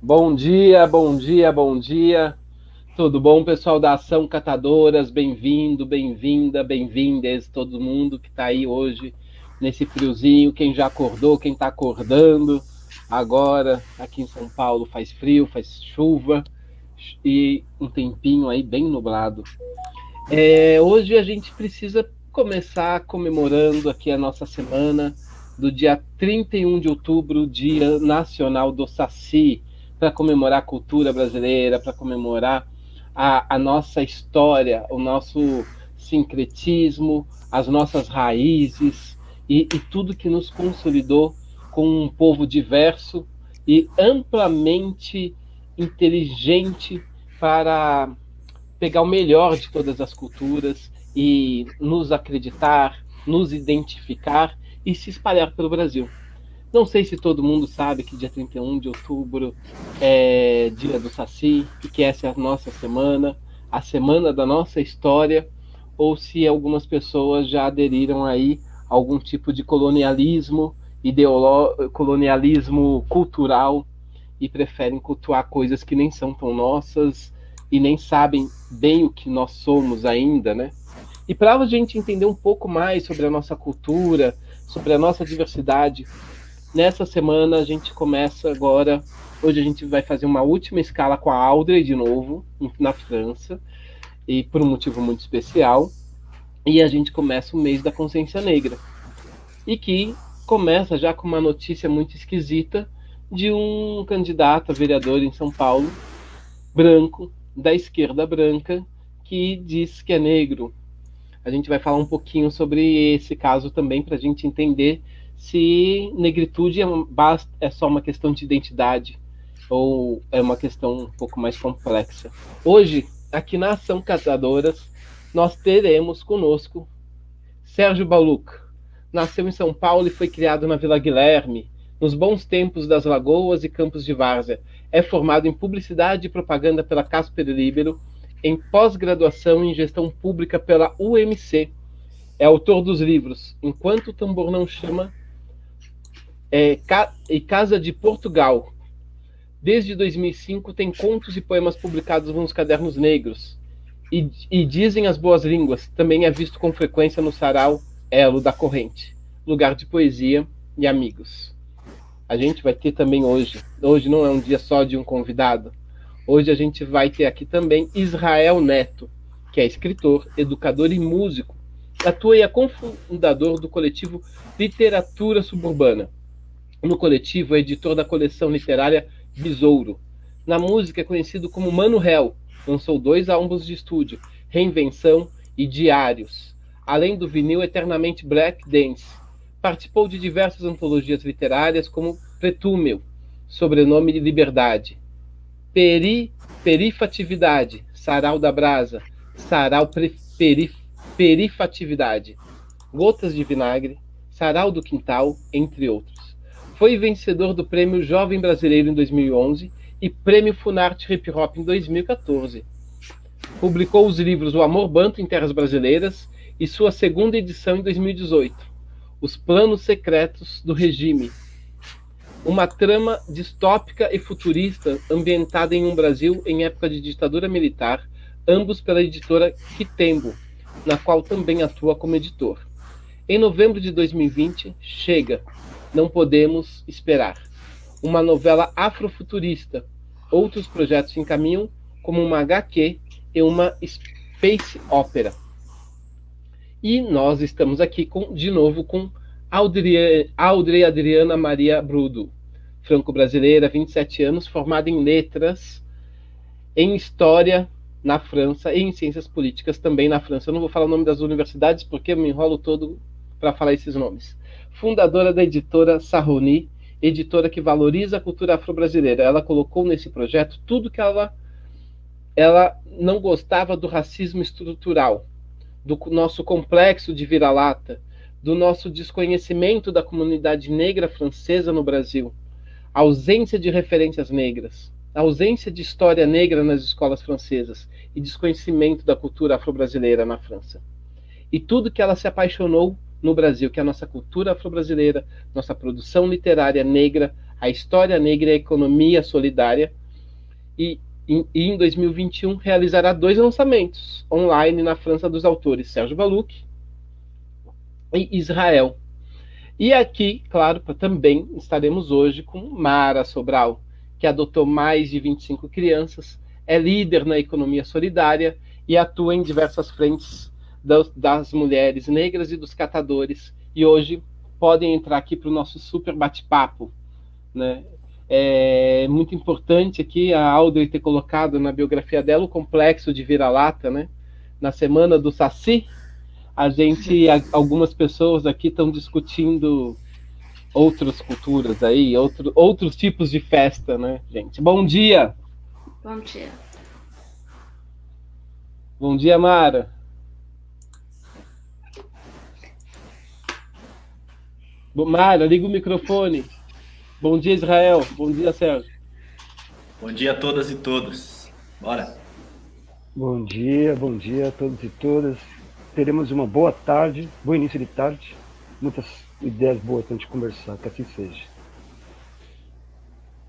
Bom dia, bom dia, bom dia. Tudo bom, pessoal da Ação Catadoras? Bem-vindo, bem-vinda, bem-vindes, todo mundo que está aí hoje nesse friozinho. Quem já acordou, quem está acordando agora. Aqui em São Paulo faz frio, faz chuva e um tempinho aí bem nublado. Hoje a gente precisa começar comemorando aqui a nossa semana do dia 31 de outubro, Dia Nacional do Saci, para comemorar a cultura brasileira, para comemorar a nossa história, o nosso sincretismo, as nossas raízes e tudo que nos consolidou com um povo diverso e amplamente inteligente para pegar o melhor de todas as culturas e nos acreditar, nos identificar e se espalhar pelo Brasil. Não sei se todo mundo sabe que dia 31 de outubro é dia do Saci e que essa é a nossa semana, a semana da nossa história, ou se algumas pessoas já aderiram aí a algum tipo de colonialismo, colonialismo cultural e preferem cultuar coisas que nem são tão nossas e nem sabem bem o que nós somos ainda, né? E para a gente entender um pouco mais sobre a nossa cultura, sobre a nossa diversidade, nessa semana a gente começa agora. Hoje a gente vai fazer uma última escala com a Audrey de novo, na França, e por um motivo muito especial. E a gente começa o mês da consciência negra. E que começa já com uma notícia muito esquisita de um candidato a vereador em São Paulo, branco, da esquerda branca, que diz que é negro. A gente vai falar um pouquinho sobre esse caso também para a gente entender se negritude é só uma questão de identidade ou é uma questão um pouco mais complexa. Hoje, aqui na Ação Casadoras, nós teremos conosco Sérgio Baluc. Nasceu em São Paulo e foi criado na Vila Guilherme, nos bons tempos das Lagoas e Campos de Várzea. É formado em Publicidade e Propaganda pela Casper Libero, em pós-graduação em Gestão Pública pela UMC. É autor dos livros Enquanto o Tambor Não Chama e Casa de Portugal. Desde 2005 tem contos e poemas publicados nos Cadernos Negros. E dizem as boas línguas, também é visto com frequência no sarau Elo da Corrente, lugar de poesia e amigos. A gente vai ter também hoje não é um dia só de um convidado, hoje a gente vai ter aqui também Israel Neto, que é escritor, educador e músico, atua e é cofundador do coletivo Literatura Suburbana. No coletivo é editor da coleção literária Besouro. Na música é conhecido como Mano Hell, lançou 2 álbuns de estúdio, Reinvenção e Diários, além do vinil Eternamente Black Dance. Participou de diversas antologias literárias como Pretúmel, Sobrenome de Liberdade, Perifatividade, Sarau da Brasa, Sarau Perifatividade, Gotas de Vinagre, Sarau do Quintal, entre outros. Foi vencedor do Prêmio Jovem Brasileiro em 2011 e Prêmio Funarte Hip Hop em 2014. Publicou os livros O Amor Banto em Terras Brasileiras e sua segunda edição em 2018, Os Planos Secretos do Regime, uma trama distópica e futurista ambientada em um Brasil em época de ditadura militar, ambos pela editora Quitembo, na qual também atua como editor. Em novembro de 2020, chega Não Podemos Esperar, uma novela afrofuturista. Outros projetos se encaminham, como uma HQ e uma space opera. E nós estamos aqui de novo com Audrey Adriana Maria Brudo, franco-brasileira, 27 anos, formada em letras, em história na França e em ciências políticas também na França. Eu não vou falar o nome das universidades porque eu me enrolo todo para falar esses nomes. Fundadora da editora Sarroni, editora que valoriza a cultura afro-brasileira. Ela colocou nesse projeto tudo que ela não gostava do racismo estrutural, do nosso complexo de vira-lata, do nosso desconhecimento da comunidade negra francesa no Brasil, a ausência de referências negras, a ausência de história negra nas escolas francesas e desconhecimento da cultura afro-brasileira na França. E tudo que ela se apaixonou no Brasil, que é a nossa cultura afro-brasileira, nossa produção literária negra, A História Negra e a Economia Solidária, e em 2021 realizará 2 lançamentos online na França dos autores Sérgio Baluch e Israel. E aqui, claro, também estaremos hoje com Mara Sobral, que adotou mais de 25 crianças, é líder na economia solidária e atua em diversas frentes das mulheres negras e dos catadores. E hoje podem entrar aqui para o nosso super bate-papo, né? É muito importante aqui a Audrey ter colocado na biografia dela o complexo de vira-lata, né? Na semana do Saci, algumas pessoas aqui estão discutindo outras culturas aí, outros tipos de festa, né, gente? Bom dia! Bom dia. Bom dia, Mara. Mara, liga o microfone. Bom dia, Israel. Bom dia, Sérgio. Bom dia a todas e todos. Bora. Bom dia a todos e todas. Teremos uma boa tarde, bom início de tarde. Muitas ideias boas para a gente conversar, que assim seja.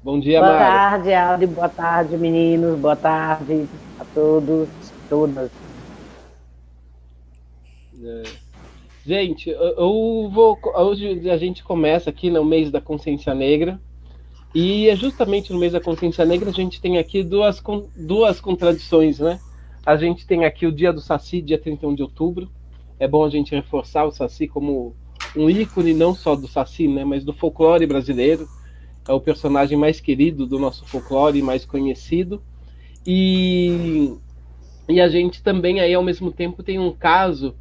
Bom dia, Boa Mara. tarde, Aldi. Boa tarde, meninos. Boa tarde a todos, todas. Gente, hoje a gente começa aqui no mês da Consciência Negra. E é justamente no mês da Consciência Negra a gente tem aqui duas contradições, né? A gente tem aqui o dia do Saci, dia 31 de outubro. É bom a gente reforçar o Saci como um ícone não só do Saci, né, mas do folclore brasileiro. É o personagem mais querido do nosso folclore, mais conhecido. E a gente também aí, ao mesmo tempo, tem um caso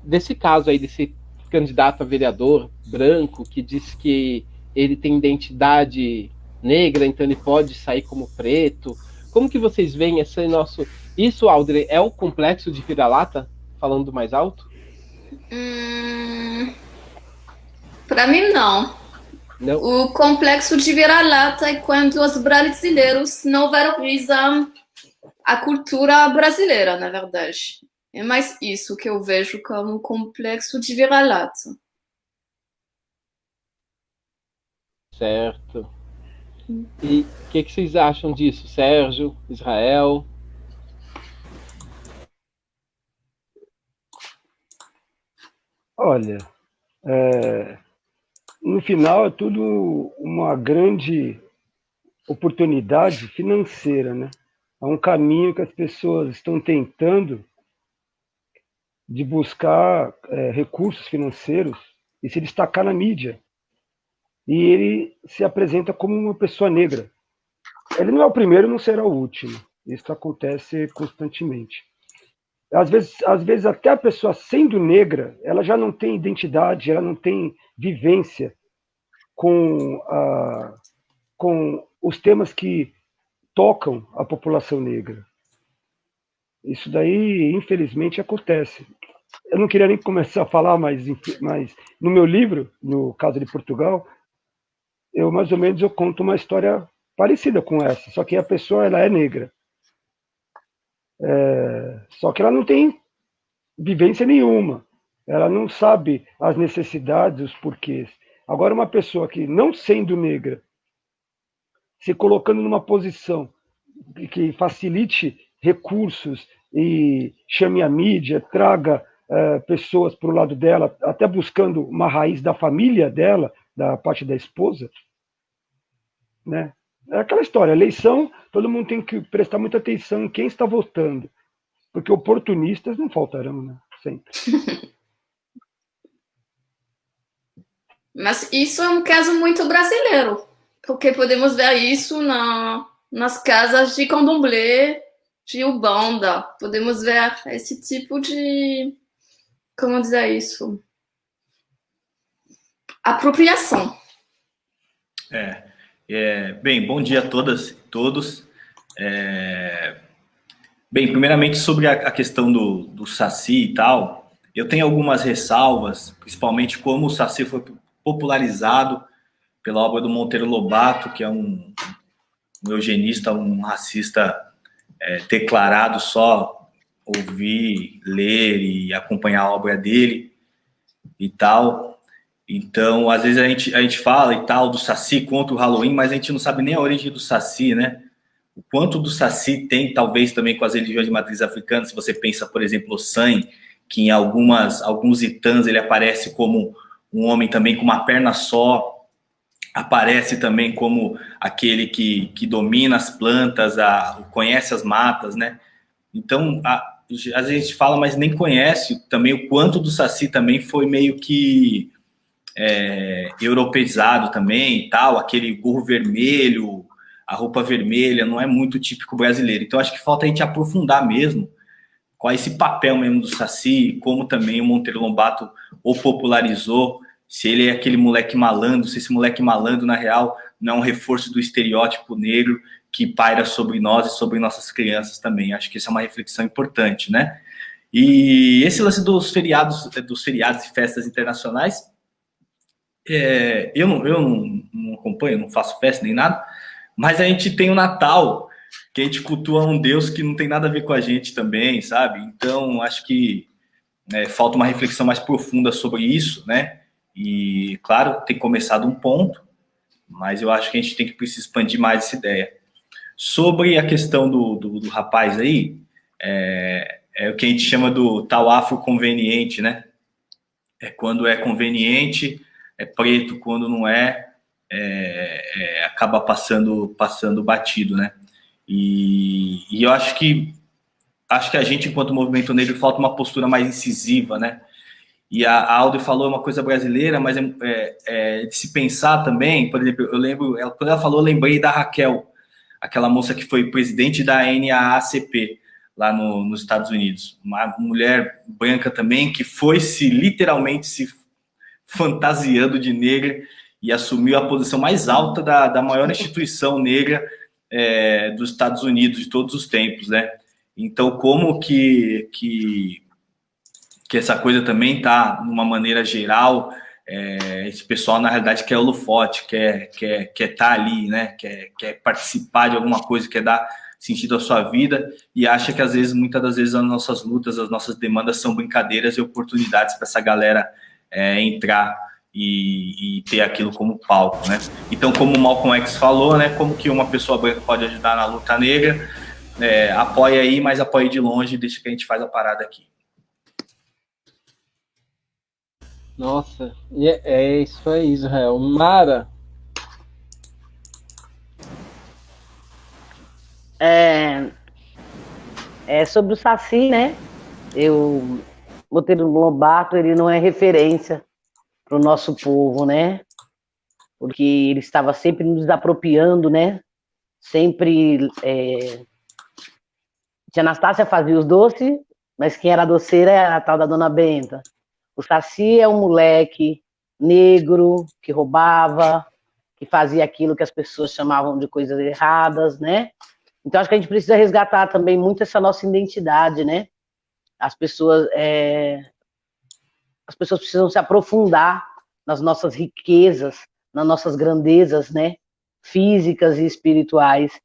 desse caso aí, desse candidato a vereador branco que diz que ele tem identidade negra, então ele pode sair como preto. Como que vocês veem esse nosso... Isso, Audrey, é o complexo de vira-lata? Falando mais alto? Para mim, não. Não. O complexo de vira-lata é quando os brasileiros não valorizam a cultura brasileira, na verdade. É mais isso que eu vejo como complexo de vira-lata. Certo. E o que vocês acham disso, Sérgio, Israel? Olha, no final é tudo uma grande oportunidade financeira, né? É um caminho que as pessoas estão tentando de buscar recursos financeiros e se destacar na mídia. E ele se apresenta como uma pessoa negra. Ele não é o primeiro, não será o último. Isso acontece constantemente. Às vezes até a pessoa sendo negra, ela já não tem identidade, ela não tem vivência com os temas que tocam a população negra. Isso daí, infelizmente, acontece. Eu não queria nem começar a falar, mas no meu livro, no caso de Portugal, eu mais ou menos eu conto uma história parecida com essa, só que a pessoa ela é negra. Só que ela não tem vivência nenhuma, ela não sabe as necessidades, os porquês. Agora, uma pessoa que, não sendo negra, se colocando numa posição que facilite recursos e chame a mídia, traga pessoas para o lado dela, até buscando uma raiz da família dela, da parte da esposa, né? É aquela história, eleição, todo mundo tem que prestar muita atenção em quem está votando, porque oportunistas não faltarão, né? Sempre. Mas isso é um caso muito brasileiro, porque podemos ver isso nas casas de candomblé, de Ubanda. Podemos ver esse tipo de... Como dizer isso? Apropriação. Bem, bom dia a todas e todos. Bem, primeiramente sobre a questão do Saci e tal, eu tenho algumas ressalvas, principalmente como o Saci foi popularizado pela obra do Monteiro Lobato, que é um eugenista, um racista declarado, só ouvir, ler e acompanhar a obra dele e tal. Então, às vezes a gente fala e tal do Saci contra o Halloween, mas a gente não sabe nem a origem do Saci, né? O quanto do Saci tem, talvez, também com as religiões de matriz africana. Se você pensa, por exemplo, o San, que em alguns itãs ele aparece como um homem também com uma perna só, aparece também como aquele que domina as plantas, conhece as matas, né? Então, às vezes a gente fala, mas nem conhece também o quanto do Saci também foi meio que europeizado também e tal, aquele gorro vermelho, a roupa vermelha, não é muito típico brasileiro. Então, acho que falta a gente aprofundar mesmo qual é esse papel mesmo do Saci, como também o Monteiro Lobato o popularizou, se ele é aquele moleque malandro, se esse moleque malandro, na real, não é um reforço do estereótipo negro que paira sobre nós e sobre nossas crianças também. Acho que isso é uma reflexão importante, né? E esse lance dos feriados e festas internacionais, eu não acompanho, não faço festa nem nada, mas a gente tem o Natal, que a gente cultua um Deus que não tem nada a ver com a gente também, sabe? Então, acho que falta uma reflexão mais profunda sobre isso, né? E, claro, tem começado um ponto, mas eu acho que a gente tem que precisar expandir mais essa ideia. Sobre a questão do rapaz aí, é o que a gente chama do tal afro-conveniente, né? É quando é conveniente, é preto, quando não acaba passando batido, né? E eu acho que a gente, enquanto movimento negro, falta uma postura mais incisiva, né? E a Aldo falou uma coisa brasileira, mas de se pensar também. Por exemplo, eu lembro, quando ela falou, eu lembrei da Raquel, aquela moça que foi presidente da NAACP, lá nos Estados Unidos. Uma mulher branca também, que foi literalmente se fantasiando de negra e assumiu a posição mais alta da maior instituição negra dos Estados Unidos de todos os tempos, né? Então, como que essa coisa também tá, de uma maneira geral, esse pessoal, na realidade, quer holofote, quer tá ali, né? Quer participar de alguma coisa, quer dar sentido à sua vida, e acha que, muitas das vezes, as nossas lutas, as nossas demandas são brincadeiras e oportunidades para essa galera entrar e ter aquilo como palco, né? Então, como o Malcolm X falou, né? Como que uma pessoa branca pode ajudar na luta negra? Apoia aí, mas apoia de longe, deixa que a gente faz a parada aqui. Nossa, e isso aí, Israel. Mara? Sobre o Saci, né? O Monteiro Lobato, ele não é referência para o nosso povo, né? Porque ele estava sempre nos apropriando, né? Sempre... Tia Anastácia fazia os doces, mas quem era doceira era a tal da Dona Benta. O Saci é um moleque negro que roubava, que fazia aquilo que as pessoas chamavam de coisas erradas, né? Então, acho que a gente precisa resgatar também muito essa nossa identidade, né? As pessoas precisam se aprofundar nas nossas riquezas, nas nossas grandezas, né? Físicas e espirituais.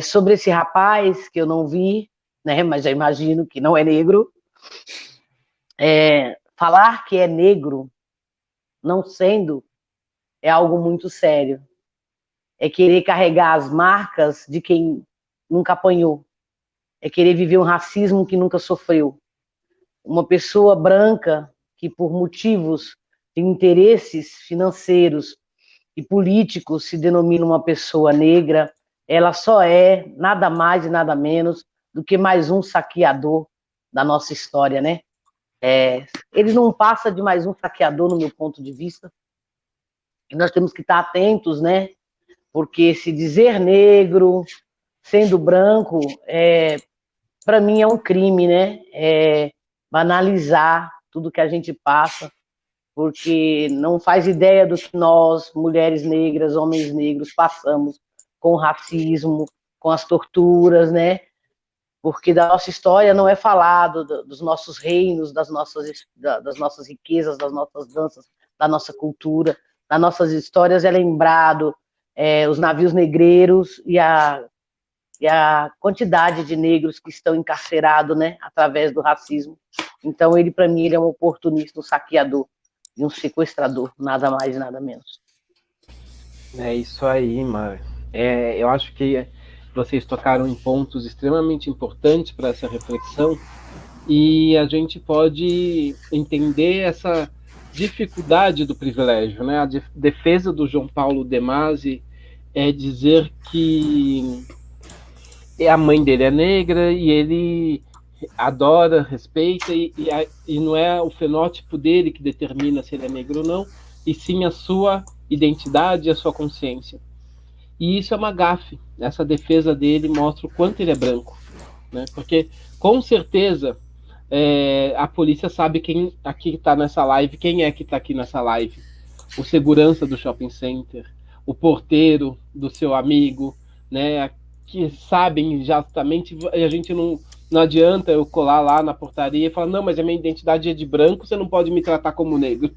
Sobre esse rapaz, que eu não vi, né? Mas já imagino que não é negro. Falar que é negro, não sendo, é algo muito sério. É querer carregar as marcas de quem nunca apanhou. É querer viver um racismo que nunca sofreu. Uma pessoa branca que, por motivos de interesses financeiros e políticos, se denomina uma pessoa negra, ela só é nada mais e nada menos do que mais um saqueador da nossa história, né? Ele não passa de mais um saqueador, no meu ponto de vista. E nós temos que estar atentos, né? Porque se dizer negro, sendo branco, para mim é um crime, né? Banalizar tudo que a gente passa, porque não faz ideia do que nós, mulheres negras, homens negros, passamos com o racismo, com as torturas, né? Porque da nossa história não é falado, dos nossos reinos, das nossas riquezas, das nossas danças, da nossa cultura, das nossas histórias é lembrado os navios negreiros e a quantidade de negros que estão encarcerados, né, através do racismo. Então, para mim, ele é um oportunista, um saqueador de um sequestrador, nada mais, nada menos. É isso aí, Mar. Eu acho que vocês tocaram em pontos extremamente importantes para essa reflexão e a gente pode entender essa dificuldade do privilégio, né? A defesa do João Paulo De Masi é dizer que a mãe dele é negra e ele adora, respeita e não é o fenótipo dele que determina se ele é negro ou não, e sim a sua identidade e a sua consciência. E isso é uma gafe. Essa defesa dele mostra o quanto ele é branco, né? Porque com certeza a polícia sabe quem aqui está nessa live, quem é que está aqui nessa live. O segurança do shopping center, o porteiro do seu amigo, né? Que sabem exatamente, a gente não adianta eu colar lá na portaria e falar, não, mas a minha identidade é de branco, você não pode me tratar como negro.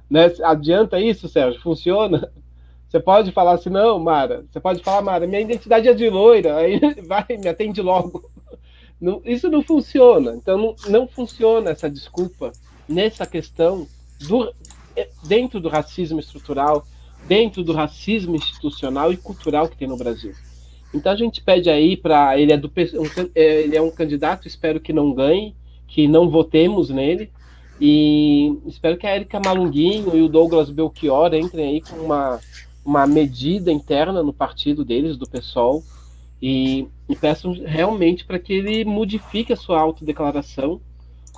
Né? Adianta isso, Sérgio? Funciona? Você pode falar assim, não, Mara, você pode falar, Mara, minha identidade é de loira, aí vai, me atende logo. Não, isso não funciona. Então, não funciona essa desculpa nessa questão dentro do racismo estrutural, dentro do racismo institucional e cultural que tem no Brasil. Então, a gente pede aí para... Ele é um candidato, espero que não ganhe, que não votemos nele, e espero que a Érica Malunguinho e o Douglas Belchior entrem aí com uma medida interna no partido deles, do PSOL, e peçam realmente para que ele modifique a sua autodeclaração,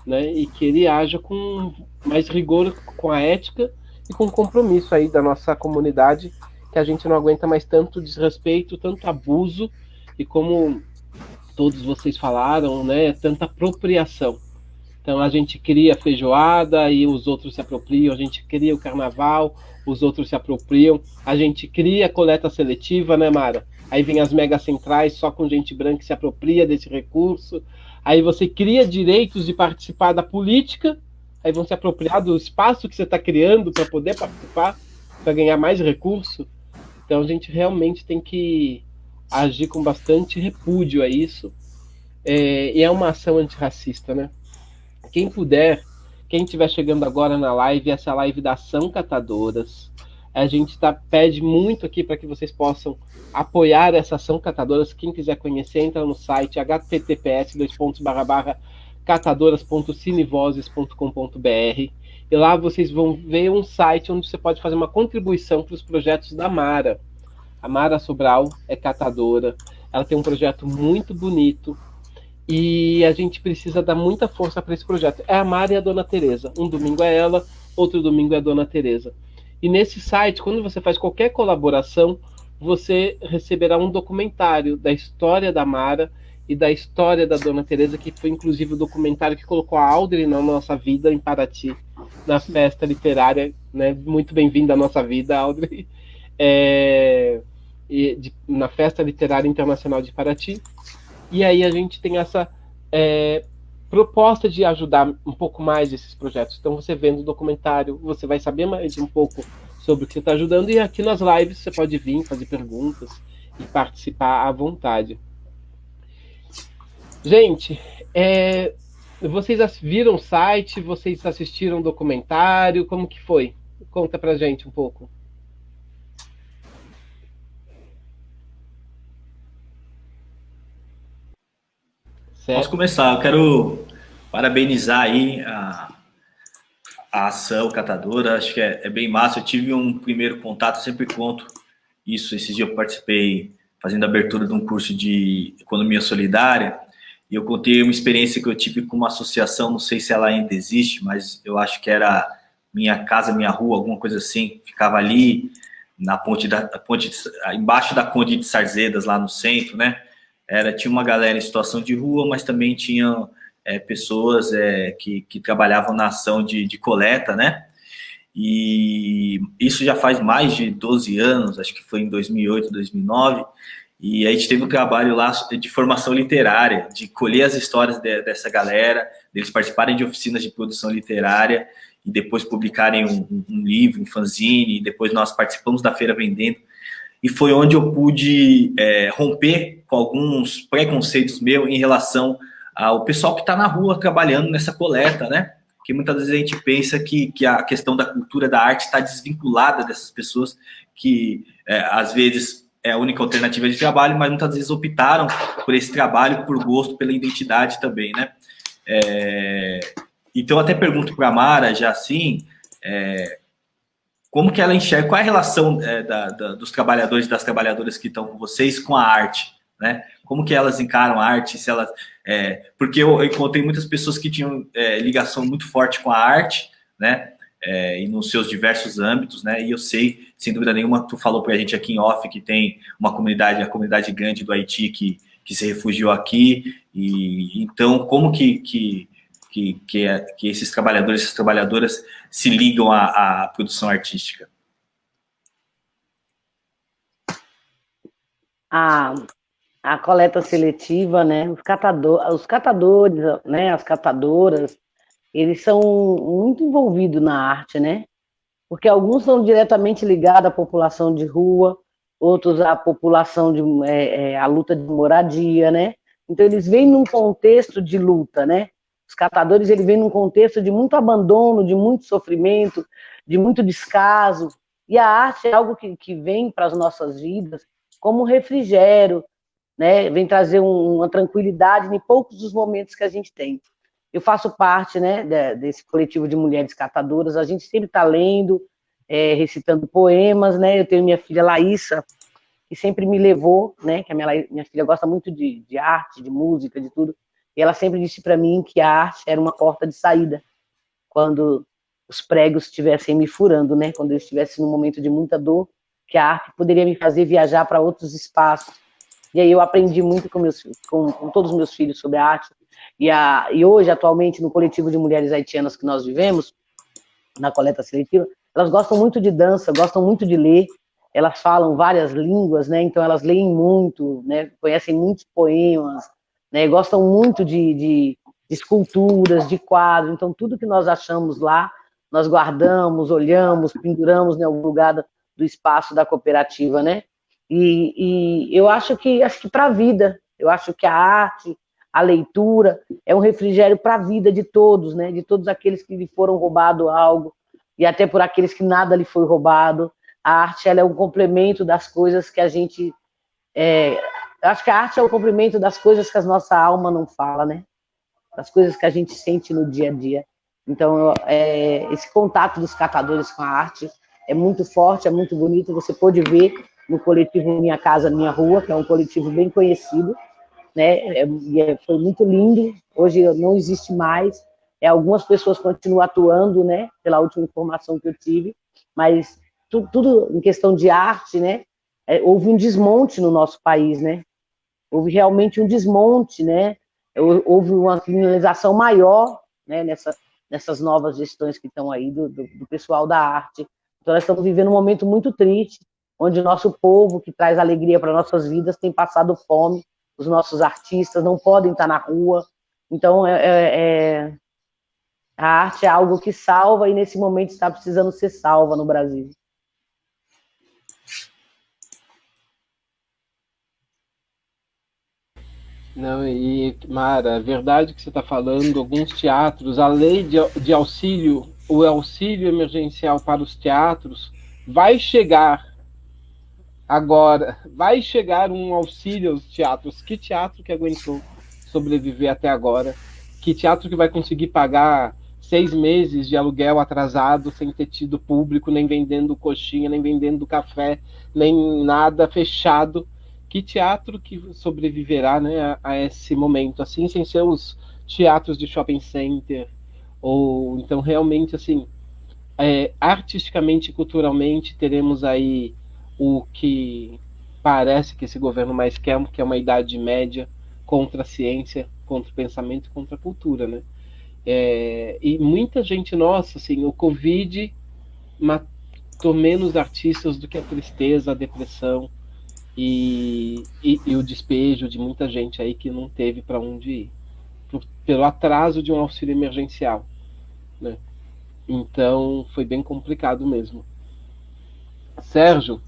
né, e que ele haja com mais rigor com a ética e com o compromisso aí da nossa comunidade, que a gente não aguenta mais tanto desrespeito, tanto abuso, e como todos vocês falaram, né, tanta apropriação. Então a gente cria feijoada e os outros se apropriam, a gente cria o carnaval, os outros se apropriam, a gente cria coleta seletiva, né, Mara? Aí vem as mega centrais só com gente branca que se apropria desse recurso, aí você cria direitos de participar da política, aí vão se apropriar do espaço que você está criando para poder participar, para ganhar mais recurso. Então a gente realmente tem que agir com bastante repúdio a isso, e é uma ação antirracista, né? Quem puder, quem estiver chegando agora na live, essa live da Ação Catadoras, a gente pede muito aqui para que vocês possam apoiar essa Ação Catadoras. Quem quiser conhecer, entra no site https://catadoras.cinevozes.com.br e lá vocês vão ver um site onde você pode fazer uma contribuição para os projetos da Mara. A Mara Sobral é catadora, ela tem um projeto muito bonito, e a gente precisa dar muita força para esse projeto. É a Mara e a Dona Teresa. Um domingo é ela, outro domingo é a Dona Teresa. E nesse site, quando você faz qualquer colaboração, você receberá um documentário da história da Mara e da história da Dona Teresa, que foi inclusive o documentário que colocou a Audrey na nossa vida em Paraty, na festa literária, né? Muito bem-vinda à nossa vida, Audrey. Na Festa Literária Internacional de Paraty. E aí a gente tem essa proposta de ajudar um pouco mais esses projetos. Então você vendo o documentário, você vai saber mais um pouco sobre o que você está ajudando, e aqui nas lives você pode vir, fazer perguntas e participar à vontade. Gente, vocês viram o site, vocês assistiram o documentário, como que foi? Conta pra gente um pouco. Posso começar. Eu quero parabenizar aí a ação catadora. Acho que é bem massa. Eu tive um primeiro contato, eu sempre conto isso. Esses dias eu participei fazendo a abertura de um curso de economia solidária, e eu contei uma experiência que eu tive com uma associação, não sei se ela ainda existe, mas eu acho que era Minha Casa Minha Rua, alguma coisa assim. Ficava ali na embaixo da Conde de Sarzedas, lá no centro, né? Tinha uma galera em situação de rua, mas também tinha pessoas que trabalhavam na ação de coleta, né? E isso já faz mais de 12 anos, acho que foi em 2008, 2009, e a gente teve um trabalho lá de formação literária, de colher as histórias dessa galera, deles participarem de oficinas de produção literária, e depois publicarem um livro, um fanzine, e depois nós participamos da Feira Vendendo. E foi onde eu pude romper com alguns preconceitos meus em relação ao pessoal que está na rua trabalhando nessa coleta, né? Porque muitas vezes a gente pensa que a questão da cultura, da arte está desvinculada dessas pessoas que, às vezes, é a única alternativa de trabalho, mas muitas vezes optaram por esse trabalho, por gosto, pela identidade também, né? Então, até pergunto para a Mara, já assim, como que ela enxerga, qual é a relação dos trabalhadores e das trabalhadoras que estão com vocês com a arte, né? Como que elas encaram a arte, se elas... porque eu encontrei muitas pessoas que tinham ligação muito forte com a arte, né? E nos seus diversos âmbitos, né? E eu sei, sem dúvida nenhuma, tu falou para a gente aqui em off que tem uma comunidade, a comunidade grande do Haiti que se refugiou aqui, e então como que esses trabalhadores, essas trabalhadoras se ligam à produção artística? A coleta seletiva, né? Os catadores, né? As catadoras, eles são muito envolvidos na arte, né? Porque alguns são diretamente ligados à população de rua, outros à população à luta de moradia, né? Então eles vêm num contexto de luta, né? Os catadores, eles vêm num contexto de muito abandono, de muito sofrimento, de muito descaso, e a arte é algo que vem para as nossas vidas como um refrigério, né? Vem trazer uma tranquilidade em poucos dos momentos que a gente tem. Eu faço parte, né, desse coletivo de mulheres catadoras, a gente sempre está lendo, recitando poemas, né? Eu tenho minha filha Laísa, que sempre me levou, né? Que minha filha gosta muito de arte, de música, de tudo, e ela sempre disse para mim que a arte era uma porta de saída quando os pregos estivessem me furando, né? Quando eu estivesse num momento de muita dor, que a arte poderia me fazer viajar para outros espaços. E aí eu aprendi muito com todos os meus filhos sobre a arte. E hoje, atualmente, no coletivo de mulheres haitianas que nós vivemos, na coleta seletiva, elas gostam muito de dança, gostam muito de ler, elas falam várias línguas, né? Então elas leem muito, né? Conhecem muitos poemas, né? Gostam muito de esculturas, de quadros. Então tudo que nós achamos lá, nós guardamos, olhamos, penduramos em algum lugar do espaço da cooperativa, né? E eu acho que para a vida, eu acho que a arte, a leitura é um refrigério para a vida de todos, né? De todos aqueles que lhe foram roubado algo e até por aqueles que nada lhe foi roubado. A arte, ela é um complemento das coisas que a gente... eu acho que a arte é o complemento das coisas que a nossa alma não fala, né? Das coisas que a gente sente no dia a dia. Então, esse contato dos catadores com a arte é muito forte, é muito bonito. Você pode ver no coletivo Minha Casa Minha Rua, que é um coletivo bem conhecido, né? Foi muito lindo. Hoje não existe mais. Algumas pessoas continuam atuando, né? Pela última informação que eu tive, mas tudo em questão de arte, né? Houve um desmonte no nosso país, né? Houve realmente um desmonte, né? Houve uma criminalização maior, né? Nessas novas gestões que estão aí do pessoal da arte. Então nós estamos vivendo um momento muito triste, onde o nosso povo, que traz alegria para nossas vidas, tem passado fome. Os nossos artistas não podem estar na rua. Então, a arte é algo que salva e, nesse momento, está precisando ser salva no Brasil. Não, e, Mara, é verdade que você está falando, alguns teatros, a lei de auxílio, o auxílio emergencial para os teatros, vai chegar agora, vai chegar um auxílio aos teatros. Que teatro que aguentou sobreviver até agora? Que teatro que vai conseguir pagar 6 meses de aluguel atrasado sem ter tido público, nem vendendo coxinha, nem vendendo café, nem nada, fechado? Que teatro que sobreviverá, né, a esse momento, assim, sem ser os teatros de shopping center? Ou então realmente assim, artisticamente e culturalmente teremos aí o que parece que esse governo mais quer, que é uma idade média contra a ciência, contra o pensamento, contra a cultura, né? E muita gente, nossa, assim, o Covid matou menos artistas do que a tristeza, a depressão e o despejo de muita gente aí que não teve para onde ir, pelo atraso de um auxílio emergencial, né? Então foi bem complicado mesmo. Sérgio?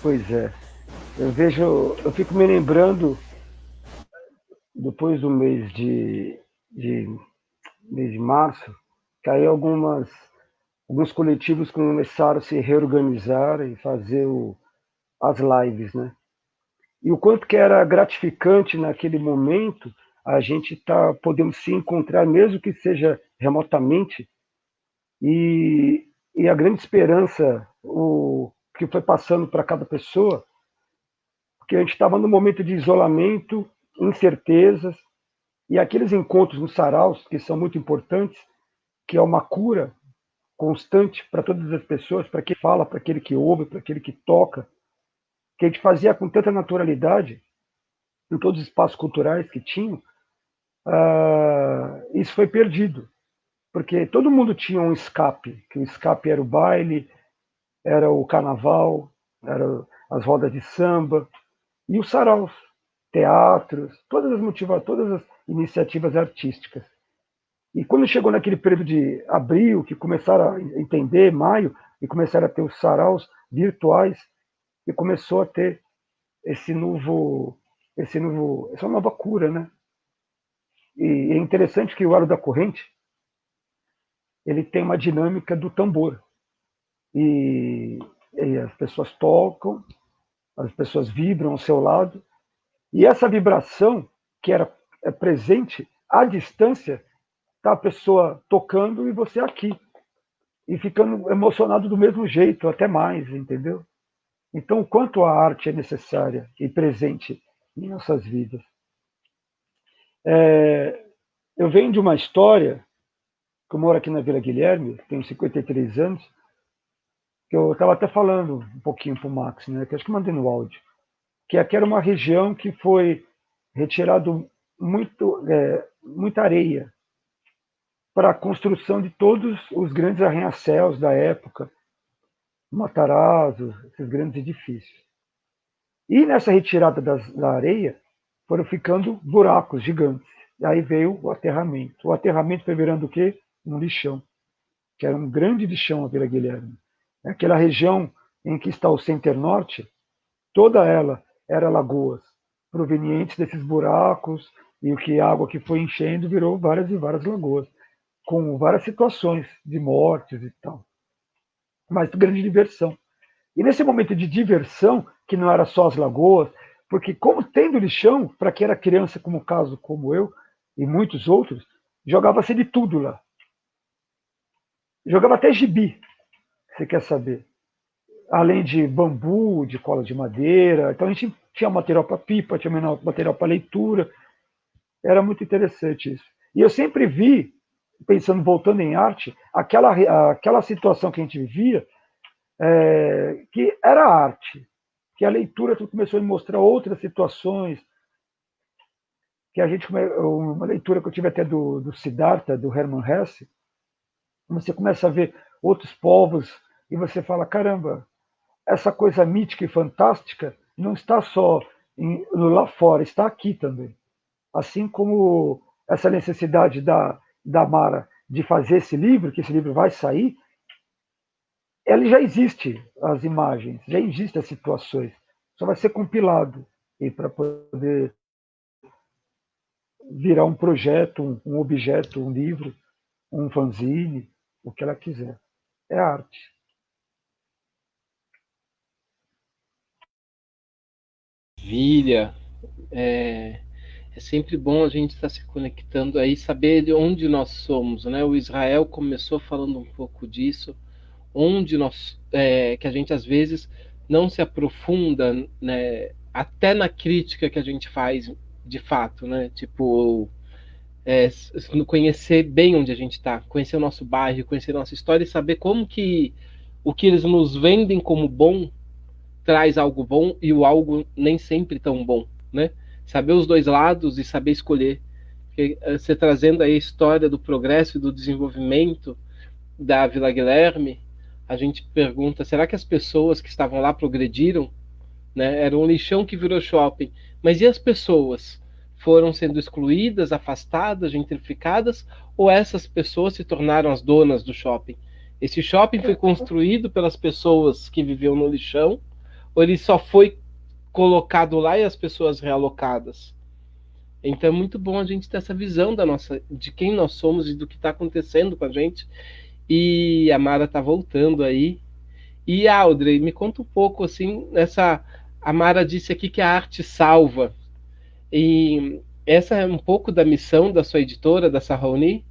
Pois é. Eu fico me lembrando, depois do mês de março, que aí alguns coletivos começaram a se reorganizar e fazer as lives, né? E o quanto que era gratificante naquele momento a gente podendo se encontrar, mesmo que seja remotamente, e a grande esperança, o que foi passando para cada pessoa, porque a gente estava num momento de isolamento, incertezas, e aqueles encontros nos saraus, que são muito importantes, que é uma cura constante para todas as pessoas, para quem fala, para aquele que ouve, para aquele que toca, que a gente fazia com tanta naturalidade em todos os espaços culturais que tinham, isso foi perdido, porque todo mundo tinha um escape, que o escape era o baile, era o carnaval, era as rodas de samba, e os saraus, teatros, todas as iniciativas artísticas. E quando chegou naquele período de abril, que começaram a entender, maio, e começaram a ter os saraus virtuais, e começou a ter essa nova cura, né? E é interessante que o Aro da Corrente, ele tem uma dinâmica do tambor. E as pessoas tocam, as pessoas vibram ao seu lado, e essa vibração que era presente à distância, tá a pessoa tocando e você aqui, e ficando emocionado do mesmo jeito, até mais, entendeu? Então, o quanto a arte é necessária e presente em nossas vidas. Eu venho de uma história, que eu moro aqui na Vila Guilherme, tenho 53 anos, que eu estava até falando um pouquinho para o Max, né, que acho que mandei no áudio, que aqui era uma região que foi retirado muita areia para a construção de todos os grandes arranha-céus da época, Matarazzo, esses grandes edifícios. E nessa retirada da areia foram ficando buracos gigantes. E aí veio o aterramento. O aterramento foi virando o quê? Um lixão, que era um grande lixão a Vila Guilherme. Aquela região em que está o Center Norte, toda ela era lagoas, provenientes desses buracos, e a água que foi enchendo virou várias e várias lagoas, com várias situações de mortes e tal. Mas grande diversão. E nesse momento de diversão, que não era só as lagoas, porque como tendo lixão, para quem era criança, como o caso como eu, e muitos outros, jogava-se de tudo lá. Jogava até gibi, você quer saber. Além de bambu, de cola de madeira. Então a gente tinha material para pipa, tinha material para leitura. Era muito interessante isso. E eu sempre vi, pensando, voltando em arte, aquela situação que a gente vivia, que era arte, que a leitura começou a mostrar outras situações, que uma leitura que eu tive até do Siddhartha, do Hermann Hesse, você começa a ver outros povos e você fala, caramba, essa coisa mítica e fantástica não está só lá fora, está aqui também. Assim como essa necessidade da Mara de fazer esse livro, que esse livro vai sair, ela já existe, as imagens, já existem as situações, só vai ser compilado e para poder virar um projeto, um objeto, um livro, um fanzine, o que ela quiser. É arte. Maravilha. É sempre bom a gente estar se conectando aí, saber de onde nós somos, né? O Israel começou falando um pouco disso, onde que a gente às vezes não se aprofunda, né? Até na crítica que a gente faz de fato, né? Tipo, conhecer bem onde a gente está, conhecer o nosso bairro, conhecer a nossa história e saber como que o que eles nos vendem como bom traz algo bom e o algo nem sempre tão bom, né? Saber os dois lados e saber escolher. Porque, você trazendo aí a história do progresso e do desenvolvimento da Vila Guilherme, a gente pergunta, será que as pessoas que estavam lá progrediram? Né? Era um lixão que virou shopping. Mas e as pessoas? Foram sendo excluídas, afastadas, gentrificadas, ou essas pessoas se tornaram as donas do shopping? Esse shopping foi construído pelas pessoas que viviam no lixão, ou ele só foi colocado lá e as pessoas realocadas? Então é muito bom a gente ter essa visão de quem nós somos e do que está acontecendo com a gente. E a Mara está voltando aí. E Audrey, me conta um pouco assim, a Mara disse aqui que a arte salva. E essa é um pouco da missão da sua editora, da Sarrauni?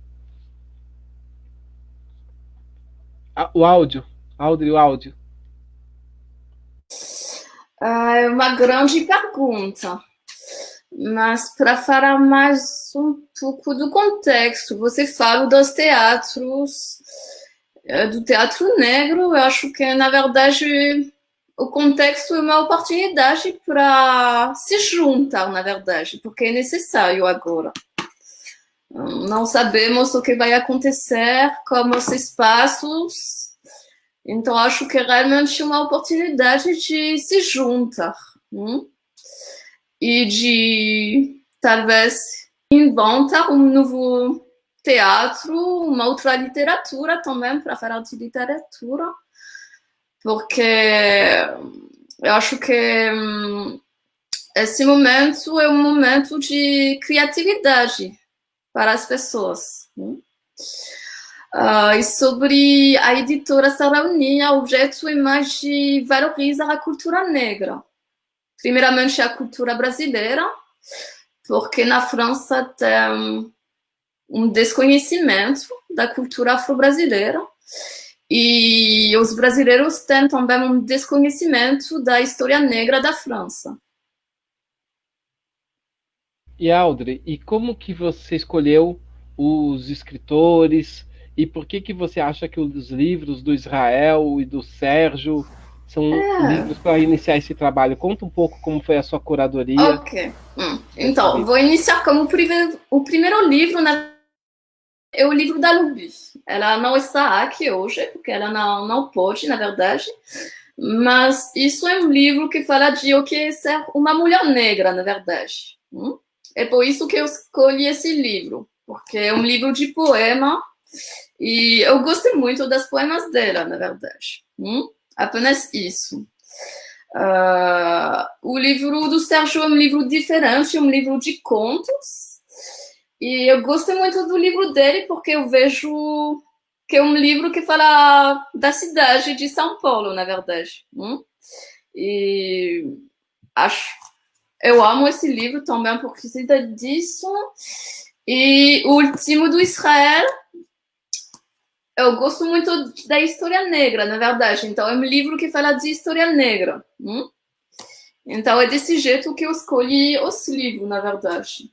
O áudio, Audrey, o áudio. É uma grande pergunta. Mas para falar mais um pouco do contexto, você fala dos teatros, do teatro negro, eu acho que, na verdade, o contexto é uma oportunidade para se juntar, na verdade, porque é necessário agora. Não sabemos o que vai acontecer, como os espaços, então acho que é realmente uma oportunidade de se juntar. E de, talvez, inventar um novo teatro, uma outra literatura também, para falar de literatura, porque eu acho que esse momento é um momento de criatividade para as pessoas. E sobre a editora Sarrauni, o objeto é mais de valorizar a cultura negra. Primeiramente, a cultura brasileira, porque na França tem um desconhecimento da cultura afro-brasileira e os brasileiros têm também um desconhecimento da história negra da França. E Audrey, e como que você escolheu os escritores e por que você acha que os livros do Israel e do Sérgio são livros para iniciar esse trabalho? Conta um pouco como foi a sua curadoria. Ok. Então, vou iniciar como o primeiro livro, é o livro da Luby. Ela não está aqui hoje, porque ela não pode, na verdade. Mas isso é um livro que fala de o que é ser uma mulher negra, na verdade. É por isso que eu escolhi esse livro, porque é um livro de poema e eu gostei muito das poemas dela, na verdade. Apenas isso. O livro do Sérgio é um livro diferente, é um livro de contos. E eu gostei muito do livro dele porque eu vejo que é um livro que fala da cidade de São Paulo, na verdade. E eu amo esse livro também por causa disso. E o último do Israel, eu gosto muito da história negra, na verdade. Então, é um livro que fala de história negra. Então, é desse jeito que eu escolhi os livros, na verdade.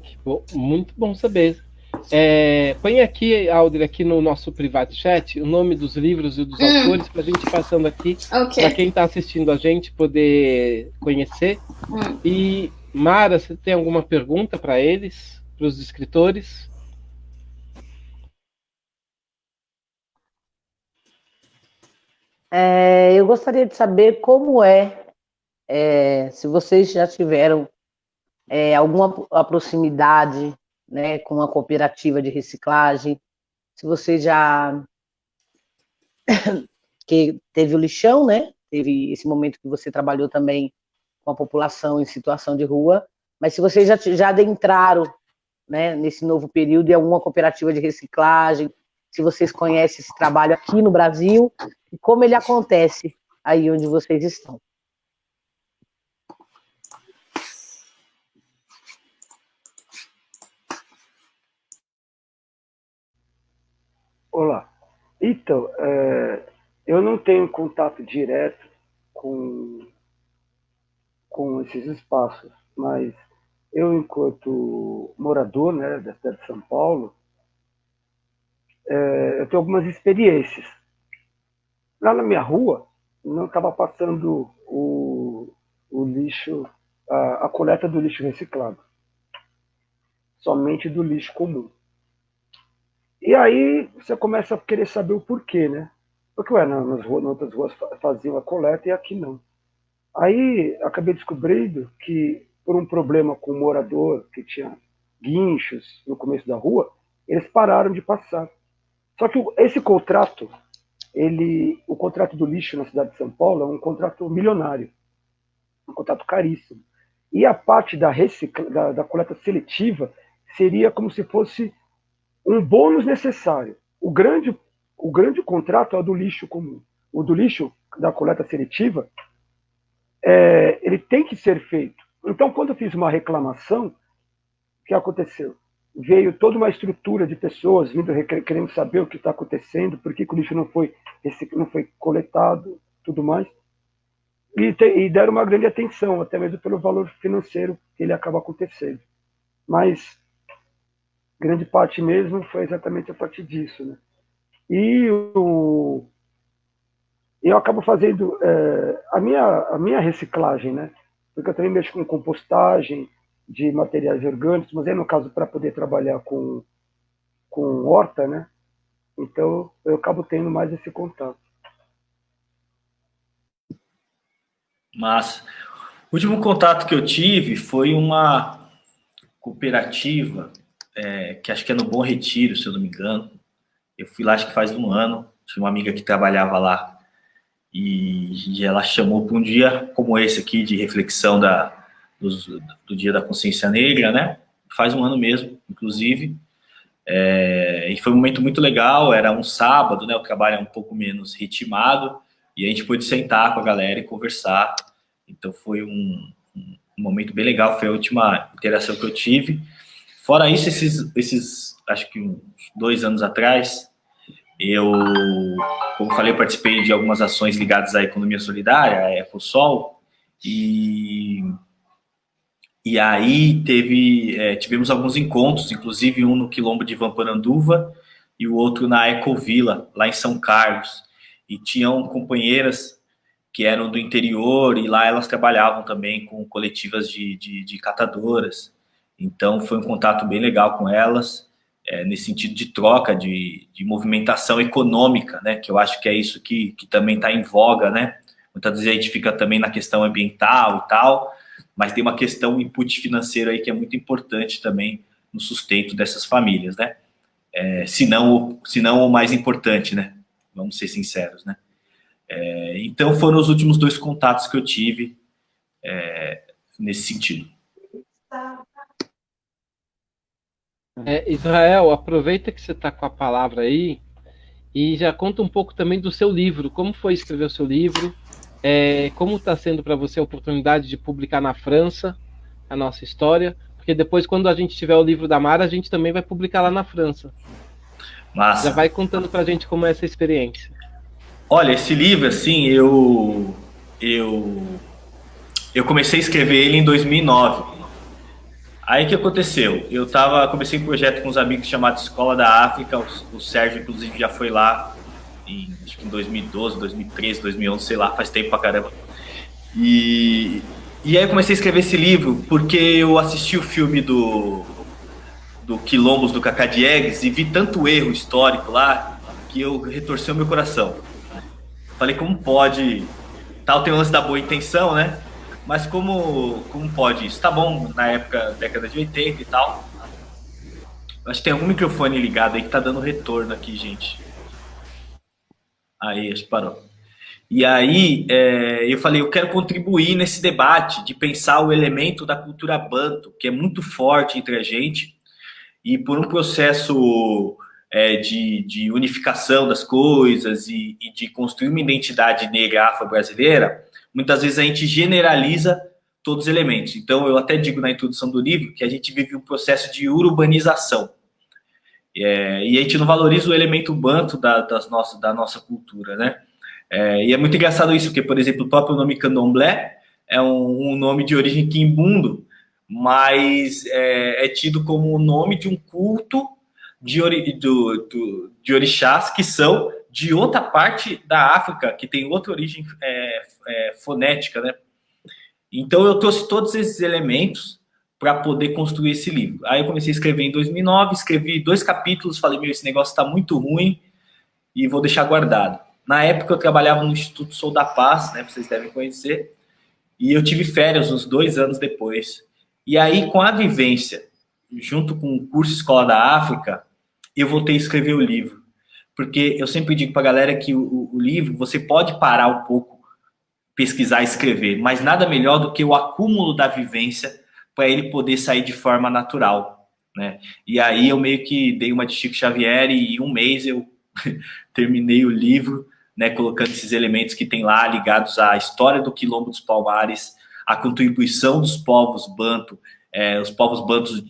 Que bom. Muito bom saber. Põe aqui, Audrey, aqui no nosso private chat, o nome dos livros e dos autores, para a gente ir passando aqui, para quem está assistindo a gente poder conhecer. E, Mara, você tem alguma pergunta para eles, para os escritores? Eu gostaria de saber como se vocês já tiveram alguma proximidade, né, com a cooperativa de reciclagem, se você já que teve o lixão, né, teve esse momento que você trabalhou também com a população em situação de rua, mas se vocês já adentraram, né, nesse novo período em alguma cooperativa de reciclagem, se vocês conhecem esse trabalho aqui no Brasil e como ele acontece aí onde vocês estão. Olá. Então, eu não tenho contato direto com esses espaços, mas eu, enquanto morador, né, da cidade de São Paulo, eu tenho algumas experiências. Lá na minha rua, não estava passando o lixo, a coleta do lixo reciclado, somente do lixo comum. E aí você começa a querer saber o porquê, né? Porque, nas outras ruas faziam a coleta e aqui não. Aí acabei descobrindo que, por um problema com o morador, que tinha guinchos no começo da rua, eles pararam de passar. Só que esse contrato o contrato do lixo na cidade de São Paulo é um contrato milionário, um contrato caríssimo. E a parte da coleta seletiva seria como se fosse um bônus necessário. O grande contrato é o do lixo comum. O do lixo da coleta seletiva, ele tem que ser feito. Então, quando eu fiz uma reclamação, o que aconteceu? Veio toda uma estrutura de pessoas vindo querendo saber o que está acontecendo, por que o lixo não foi coletado, tudo mais. E deram uma grande atenção, até mesmo pelo valor financeiro que ele acaba acontecendo. Mas grande parte mesmo foi exatamente a partir disso, né? E eu acabo fazendo a minha reciclagem, né? Porque eu também mexo com compostagem de materiais orgânicos, mas aí no caso para poder trabalhar com horta, né? Então eu acabo tendo mais esse contato. Mas o último contato que eu tive foi uma cooperativa, que acho que é no Bom Retiro, se eu não me engano. Eu fui lá, acho que faz um ano. Tinha uma amiga que trabalhava lá e ela chamou para um dia como esse aqui, de reflexão do Dia da Consciência Negra, né? Faz um ano mesmo, inclusive. E foi um momento muito legal. Era um sábado, né? O trabalho é um pouco menos ritmado e a gente pôde sentar com a galera e conversar. Então foi um momento bem legal. Foi a última interação que eu tive. Fora isso, esses acho que uns 2 anos atrás, como falei, eu participei de algumas ações ligadas à economia solidária, a EcoSol, e aí tivemos alguns encontros, inclusive um no Quilombo de Vamporanduva e o outro na Ecovila, lá em São Carlos. E tinham companheiras que eram do interior e lá elas trabalhavam também com coletivas de catadoras. Então foi um contato bem legal com elas, nesse sentido de troca, de movimentação econômica, né? Que eu acho que é isso que também está em voga, né? Muitas vezes a gente fica também na questão ambiental e tal, mas tem uma questão input financeiro aí que é muito importante também no sustento dessas famílias, né? Se não o mais importante, né? Vamos ser sinceros, né? Então foram os últimos 2 contatos que eu tive nesse sentido. Israel, aproveita que você está com a palavra aí e já conta um pouco também do seu livro. Como foi escrever o seu livro? Como está sendo para você a oportunidade de publicar na França a nossa história? Porque depois, quando a gente tiver o livro da Mara, a gente também vai publicar lá na França. Massa. Já vai contando para a gente como é essa experiência. Olha, esse livro, assim, eu comecei a escrever ele em 2009. Aí o que aconteceu? Comecei um projeto com uns amigos chamado Escola da África. O Sérgio, inclusive, já foi lá acho que em 2012, 2013, 2011, sei lá, faz tempo pra caramba. E aí eu comecei a escrever esse livro porque eu assisti o filme do Quilombos do Cacá Diegues e vi tanto erro histórico lá que eu retorci o meu coração. Falei, como pode? Tem o lance da boa intenção, né? Mas como pode isso? Tá bom, na época, década de 80 e tal. Acho que tem algum microfone ligado aí que tá dando retorno aqui, gente. Aí, acho que parou. E aí, eu falei, eu quero contribuir nesse debate de pensar o elemento da cultura banto, que é muito forte entre a gente, e por um processo de unificação das coisas e de construir uma identidade negra afro-brasileira, muitas vezes a gente generaliza todos os elementos. Então, eu até digo na introdução do livro que a gente vive um processo de urbanização. E a gente não valoriza o elemento banto da nossa cultura, né? E é muito engraçado isso, porque, por exemplo, o próprio nome candomblé é um nome de origem quimbundo, mas é tido como o nome de um culto de orixás que são de outra parte da África, que tem outra origem fonética, né? Então eu trouxe todos esses elementos para poder construir esse livro. Aí eu comecei a escrever em 2009, escrevi 2 capítulos, falei, esse negócio está muito ruim e vou deixar guardado. Na época eu trabalhava no Instituto Sou da Paz, né, vocês devem conhecer, e eu tive férias uns 2 anos depois. E aí, com a vivência, junto com o curso Escola da África, eu voltei a escrever o livro. porque eu sempre digo para a galera que o livro, você pode parar um pouco, pesquisar e escrever, mas nada melhor do que o acúmulo da vivência para ele poder sair de forma natural, né? E aí eu meio que dei uma de Chico Xavier e em um mês eu terminei o livro, né, colocando esses elementos que tem lá ligados à história do Quilombo dos Palmares, a contribuição dos povos banto, os povos bantos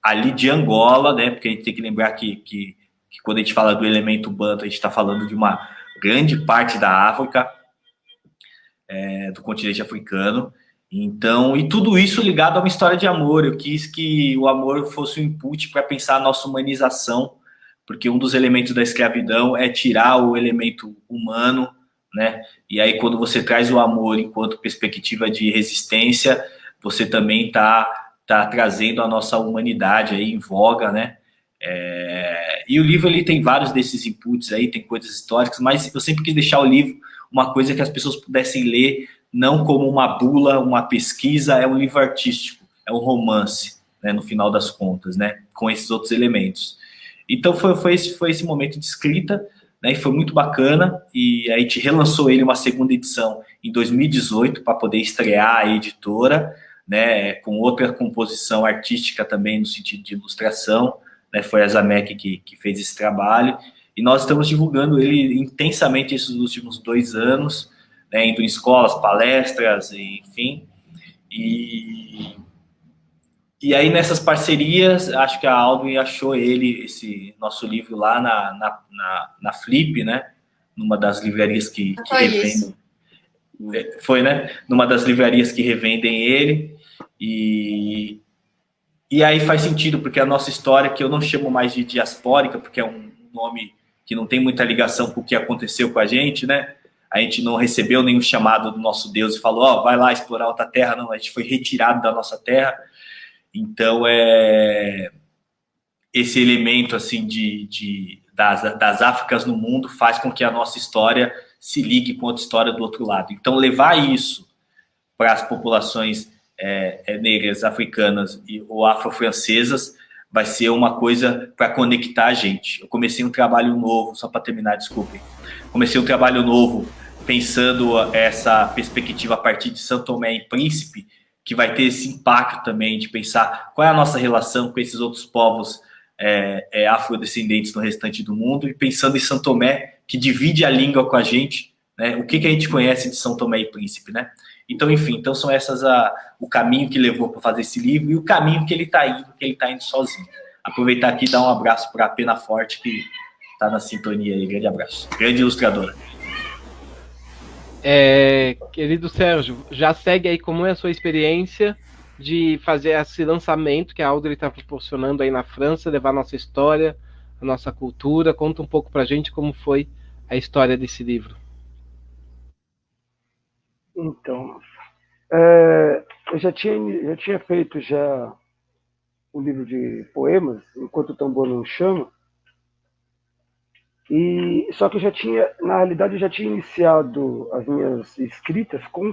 ali de Angola, né, porque a gente tem que lembrar que quando a gente fala do elemento banto, a gente está falando de uma grande parte da África, do continente africano. Então, e tudo isso ligado a uma história de amor. Eu quis que o amor fosse um input para pensar a nossa humanização, porque um dos elementos da escravidão é tirar o elemento humano, né? E aí, quando você traz o amor enquanto perspectiva de resistência, você também tá trazendo a nossa humanidade aí em voga, né? E o livro ele tem vários desses inputs aí, tem coisas históricas, mas eu sempre quis deixar o livro uma coisa que as pessoas pudessem ler, não como uma bula, uma pesquisa, é um livro artístico, é um romance, né, no final das contas, né, com esses outros elementos. Então foi esse momento de escrita, né, e foi muito bacana, e a gente relançou ele uma segunda edição em 2018 para poder estrear a editora, né, com outra composição artística também no sentido de ilustração, né, foi a Zamek que fez esse trabalho, e nós estamos divulgando ele intensamente esses últimos 2 anos, né, indo em escolas, palestras, enfim. E aí, nessas parcerias, acho que a Aldrin achou esse nosso livro lá na Flip, né? Numa das livrarias que revendem. Foi, né? Numa das livrarias que revendem ele. E aí faz sentido, porque a nossa história, que eu não chamo mais de diaspórica, porque é um nome que não tem muita ligação com o que aconteceu com a gente, né? A gente não recebeu nenhum chamado do nosso Deus e falou, vai lá explorar outra terra, não, a gente foi retirado da nossa terra. Então, esse elemento assim das Áfricas no mundo faz com que a nossa história se ligue com outra história do outro lado. Então, levar isso para as populações negras, africanas ou afro-francesas vai ser uma coisa para conectar a gente. Eu comecei um trabalho novo, só para terminar, desculpem. Comecei um trabalho novo pensando essa perspectiva a partir de São Tomé e Príncipe, que vai ter esse impacto também de pensar qual é a nossa relação com esses outros povos afrodescendentes no restante do mundo, e pensando em São Tomé, que divide a língua com a gente, né? O que a gente conhece de São Tomé e Príncipe, né? Então, enfim, são essas o caminho que levou para fazer esse livro e o caminho que ele está indo sozinho. Aproveitar aqui e dar um abraço para a Pena Forte, que está na sintonia aí. Grande abraço. Grande ilustradora. Querido Sérgio, já segue aí como é a sua experiência de fazer esse lançamento que a Audrey está proporcionando aí na França, levar a nossa história, a nossa cultura. Conta um pouco para a gente como foi a história desse livro. Então, eu já tinha feito um livro de poemas, Enquanto o Tambor Não Chama, só que na realidade, eu já tinha iniciado as minhas escritas com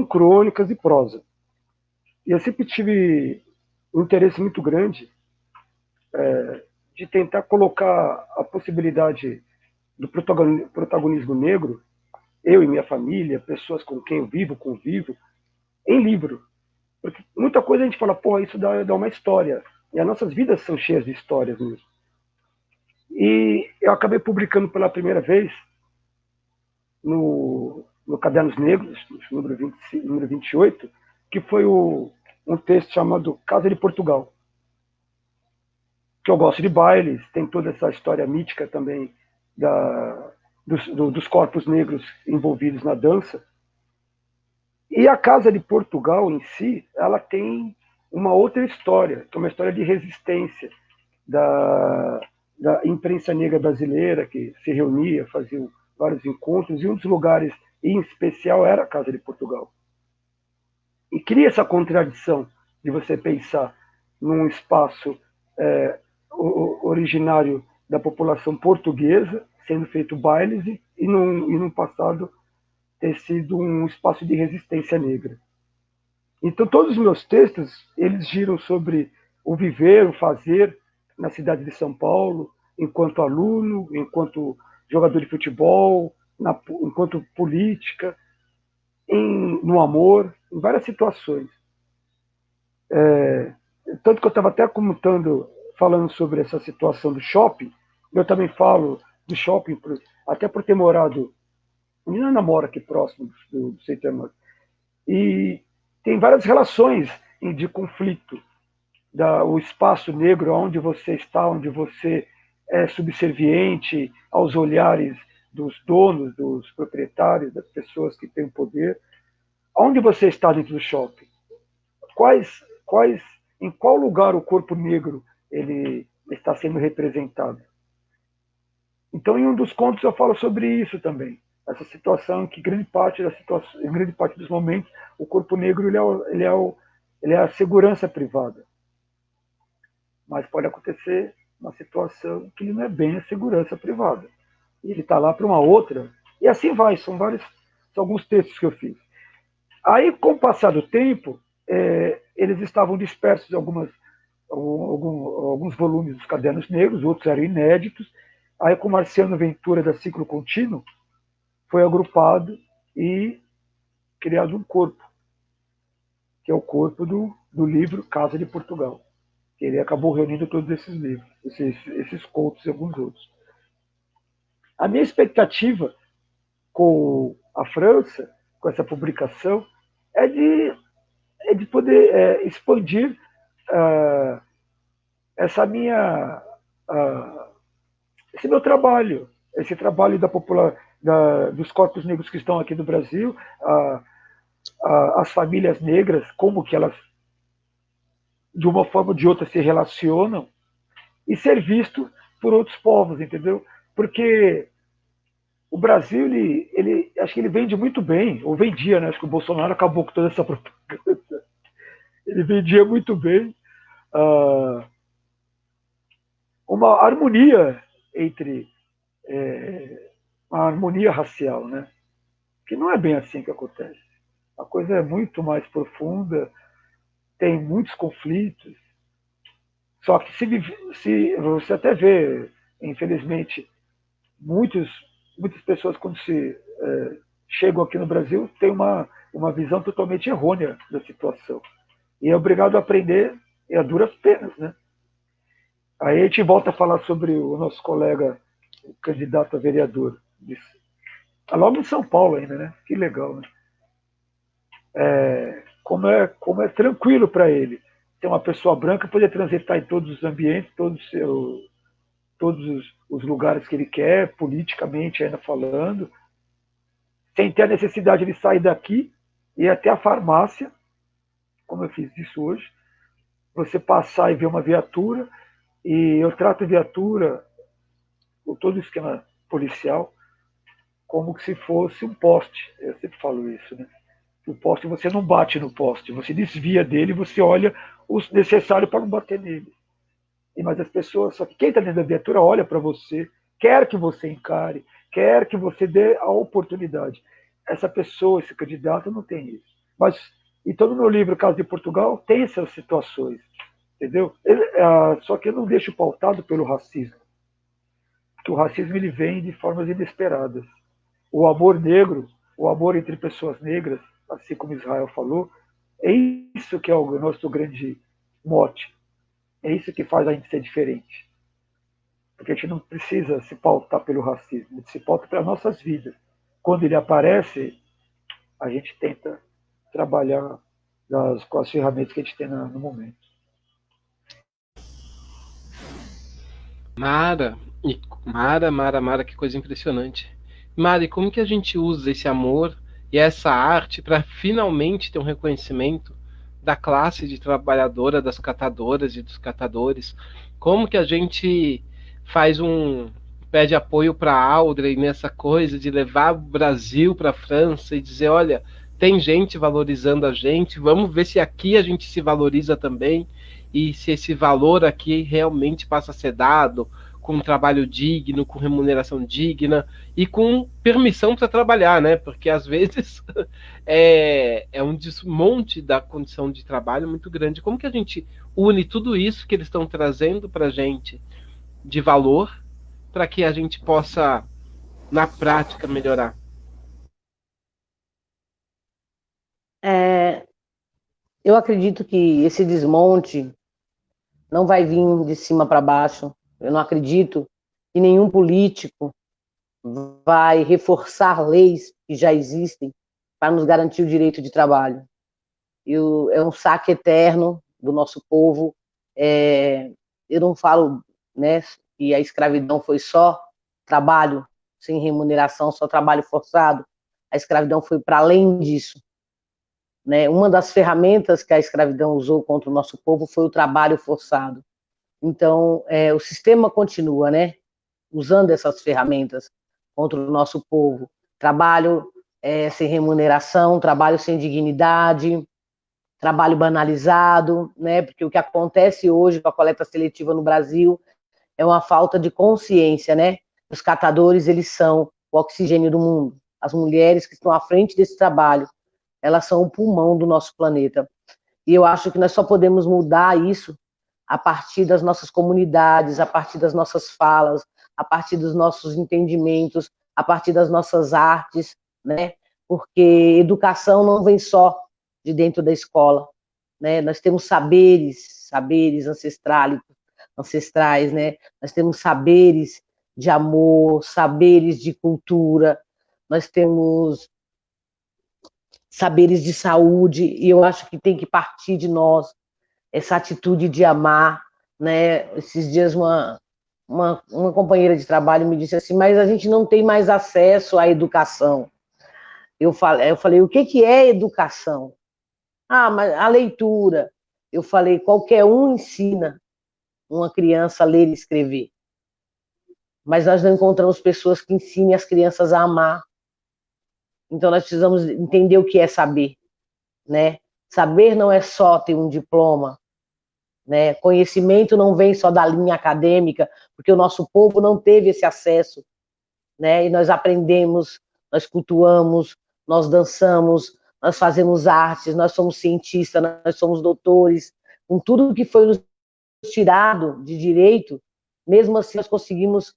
crônicas e prosa. E eu sempre tive um interesse muito grande de tentar colocar a possibilidade do protagonismo negro, eu e minha família, pessoas com quem eu convivo, em livro. Porque muita coisa a gente fala, isso dá uma história. E as nossas vidas são cheias de histórias mesmo. E eu acabei publicando pela primeira vez no Cadernos Negros, número 28, que foi um texto chamado Casa de Portugal. Que eu gosto de bailes, tem toda essa história mítica também dos corpos negros envolvidos na dança. E a Casa de Portugal em si, ela tem uma outra história, que é uma história de resistência da imprensa negra brasileira, que se reunia, fazia vários encontros, e um dos lugares em especial era a Casa de Portugal. E cria essa contradição de você pensar num espaço originário da população portuguesa, sendo feito bailes, e num passado ter sido um espaço de resistência negra. Então, todos os meus textos, eles giram sobre o viver, o fazer na cidade de São Paulo, enquanto aluno, enquanto jogador de futebol, enquanto política, no amor, em várias situações. Tanto que eu estava até comentando, falando sobre essa situação do shopping, eu também falo do shopping, até por ter morado, a menina namora aqui próximo do Centro Amor, e tem várias relações de conflito, o espaço negro, onde você está, onde você é subserviente aos olhares dos donos, dos proprietários, das pessoas que têm o poder. Onde você está dentro do shopping? Em qual lugar o corpo negro ele está sendo representado? Então, em um dos contos eu falo sobre isso também. Essa situação que em grande parte dos momentos o corpo negro ele é a segurança privada. Mas pode acontecer uma situação que ele não é bem a segurança privada. E ele está lá para uma outra. E assim vai, são alguns textos que eu fiz. Aí, com o passar do tempo, eles estavam dispersos em alguns volumes dos Cadernos Negros, outros eram inéditos. Aí, com Marciano Ventura, da Ciclo Contínuo, foi agrupado e criado um corpo, que é o corpo do livro Casa de Portugal. Ele acabou reunindo todos esses livros, esses contos e alguns outros. A minha expectativa com a França, com essa publicação, é de poder expandir esse meu trabalho, esse trabalho dos corpos negros que estão aqui no Brasil, as famílias negras, como que elas, de uma forma ou de outra, se relacionam, e ser visto por outros povos, entendeu? Porque o Brasil, acho que ele vende muito bem, ou vendia, né? Acho que o Bolsonaro acabou com toda essa propaganda. Ele vendia muito bem uma harmonia uma harmonia racial, né? Que não é bem assim que acontece. A coisa é muito mais profunda, tem muitos conflitos. Só que se você até vê, infelizmente, muitas pessoas, quando chegam aqui no Brasil, têm uma visão totalmente errônea da situação. E é obrigado a aprender a duras penas, né? Aí a gente volta a falar sobre o nosso colega, o candidato a vereador. Logo em São Paulo ainda, né? Que legal, né? Como é tranquilo para ele ter uma pessoa branca poder transitar em todos os ambientes, todos os lugares que ele quer, politicamente ainda falando, sem ter a necessidade de sair daqui e ir até a farmácia, como eu fiz isso hoje, você passar e ver uma viatura, e eu trato a viatura, com todo o esquema policial, como se fosse um poste. Eu sempre falo isso, né? O poste, você não bate no poste, você desvia dele, você olha o necessário para não bater nele. Mas as pessoas, só que quem está dentro da viatura olha para você, quer que você encare, quer que você dê a oportunidade. Essa pessoa, esse candidato, não tem isso. Mas, então, no meu livro Casa de Portugal, tem essas situações, entendeu? Só que eu não deixo pautado pelo racismo. Porque o racismo ele vem de formas inesperadas. O amor negro, o amor entre pessoas negras, assim como Israel falou, é isso que é o nosso grande mote. É isso que faz a gente ser diferente. Porque a gente não precisa se pautar pelo racismo, a gente se pauta pelas nossas vidas. Quando ele aparece, a gente tenta trabalhar com as ferramentas que a gente tem no momento. Mara, que coisa impressionante. Mara, e como que a gente usa esse amor e essa arte para finalmente ter um reconhecimento da classe de trabalhadora, das catadoras e dos catadores? Como que a gente pede apoio para a Audrey nessa coisa de levar o Brasil para a França e dizer, olha, tem gente valorizando a gente, vamos ver se aqui a gente se valoriza também e se esse valor aqui realmente passa a ser dado com um trabalho digno, com remuneração digna e com permissão para trabalhar, né? Porque às vezes é um desmonte da condição de trabalho muito grande. Como que a gente une tudo isso que eles estão trazendo para a gente de valor para que a gente possa, na prática, melhorar? Eu acredito que esse desmonte não vai vir de cima para baixo. Eu não acredito que nenhum político vai reforçar leis que já existem para nos garantir o direito de trabalho. É um saque eterno do nosso povo. Eu não falo, né, que a escravidão foi só trabalho sem remuneração, só trabalho forçado. A escravidão foi para além disso. Né? Uma das ferramentas que a escravidão usou contra o nosso povo foi o trabalho forçado. Então, o sistema continua, né, usando essas ferramentas contra o nosso povo. Trabalho sem remuneração, trabalho sem dignidade, trabalho banalizado, né? Porque o que acontece hoje com a coleta seletiva no Brasil é uma falta de consciência, né? Os catadores, eles são o oxigênio do mundo. As mulheres que estão à frente desse trabalho, elas são o pulmão do nosso planeta. E eu acho que nós só podemos mudar isso a partir das nossas comunidades, a partir das nossas falas, a partir dos nossos entendimentos, a partir das nossas artes, né? Porque educação não vem só de dentro da escola, né? Nós temos saberes ancestrais, né? Nós temos saberes de amor, saberes de cultura, nós temos saberes de saúde, e eu acho que tem que partir de nós essa atitude de amar, né? Esses dias uma companheira de trabalho me disse assim, mas a gente não tem mais acesso à educação. Eu falei, o que é educação? Ah, mas a leitura. Eu falei, qualquer um ensina uma criança a ler e escrever. Mas nós não encontramos pessoas que ensinem as crianças a amar. Então nós precisamos entender o que é saber, né? Saber não é só ter um diploma, né? Conhecimento não vem só da linha acadêmica, porque o nosso povo não teve esse acesso, né? E nós aprendemos, nós cultuamos, nós dançamos, nós fazemos artes, nós somos cientistas, nós somos doutores, com tudo que foi nos tirado de direito, mesmo assim nós conseguimos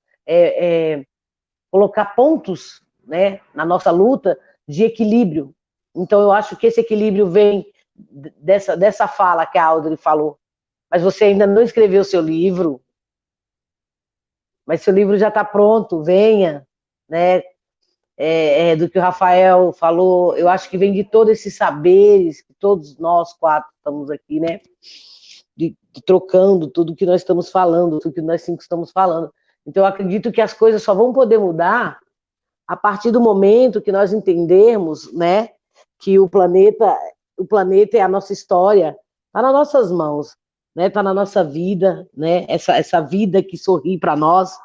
colocar pontos, né, na nossa luta de equilíbrio. Então eu acho que esse equilíbrio vem dessa fala que a Audrey falou. Mas você ainda não escreveu seu livro, mas seu livro já está pronto, venha, né? Do que o Rafael falou, eu acho que vem de todos esses saberes, que todos nós quatro estamos aqui, né? Trocando tudo que nós estamos falando, tudo que nós cinco estamos falando. Então eu acredito que as coisas só vão poder mudar a partir do momento que nós entendermos, né, que o planeta é a nossa história, está nas nossas mãos, né, está na nossa vida, né, essa vida que sorri para nós,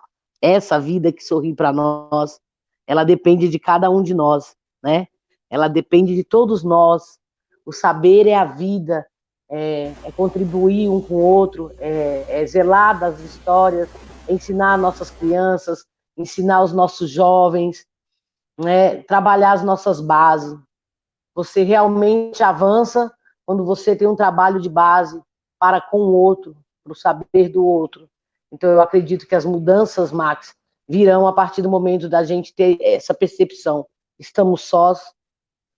ela depende de cada um de nós, né, ela depende de todos nós. O saber é a vida, é contribuir um com o outro, é zelar das histórias, ensinar nossas crianças, ensinar os nossos jovens, né, trabalhar as nossas bases. Você realmente avança quando você tem um trabalho de base para com o outro, para o saber do outro. Então eu acredito que as mudanças, Max, virão a partir do momento da gente ter essa percepção. Estamos sós,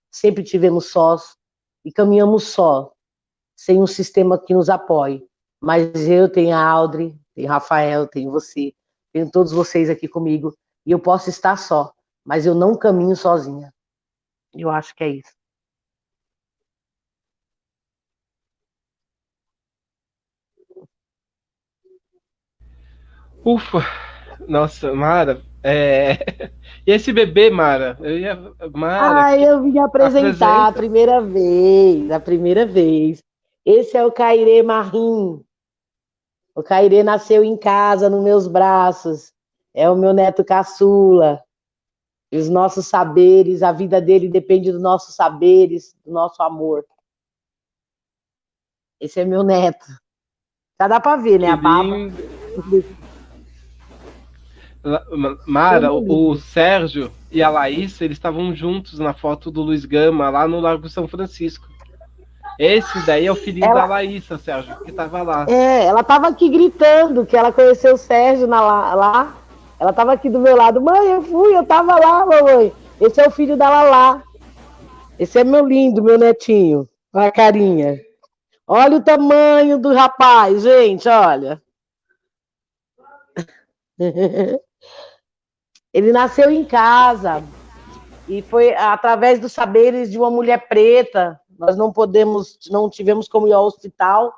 sempre tivemos sós e caminhamos só, sem um sistema que nos apoie. Mas eu tenho a Audrey, tenho o Rafael, tenho você, tenho todos vocês aqui comigo, e eu posso estar só, mas eu não caminho sozinha. Eu acho que é isso. Ufa! Nossa, Mara, E esse bebê, Mara? Mara, eu vim apresentar a primeira vez. Esse é o Cairê Marim. O Cairê nasceu em casa, nos meus braços. É o meu neto caçula. E os nossos saberes, a vida dele depende dos nossos saberes, do nosso amor. Esse é meu neto. Já dá para ver, né? A baba. Mara, o Sérgio e a Laís, eles estavam juntos na foto do Luiz Gama, lá no Largo São Francisco. Esse daí é o filhinho da Laísa, Sérgio, que estava lá. Ela estava aqui gritando que ela conheceu o Sérgio lá. Ela estava aqui do meu lado. Mãe, eu estava lá, mamãe. Esse é o filho da Lalá. Esse é meu lindo, meu netinho. Olha a carinha. Olha o tamanho do rapaz, gente, olha. Ele nasceu em casa e foi através dos saberes de uma mulher preta. Nós não tivemos como ir ao hospital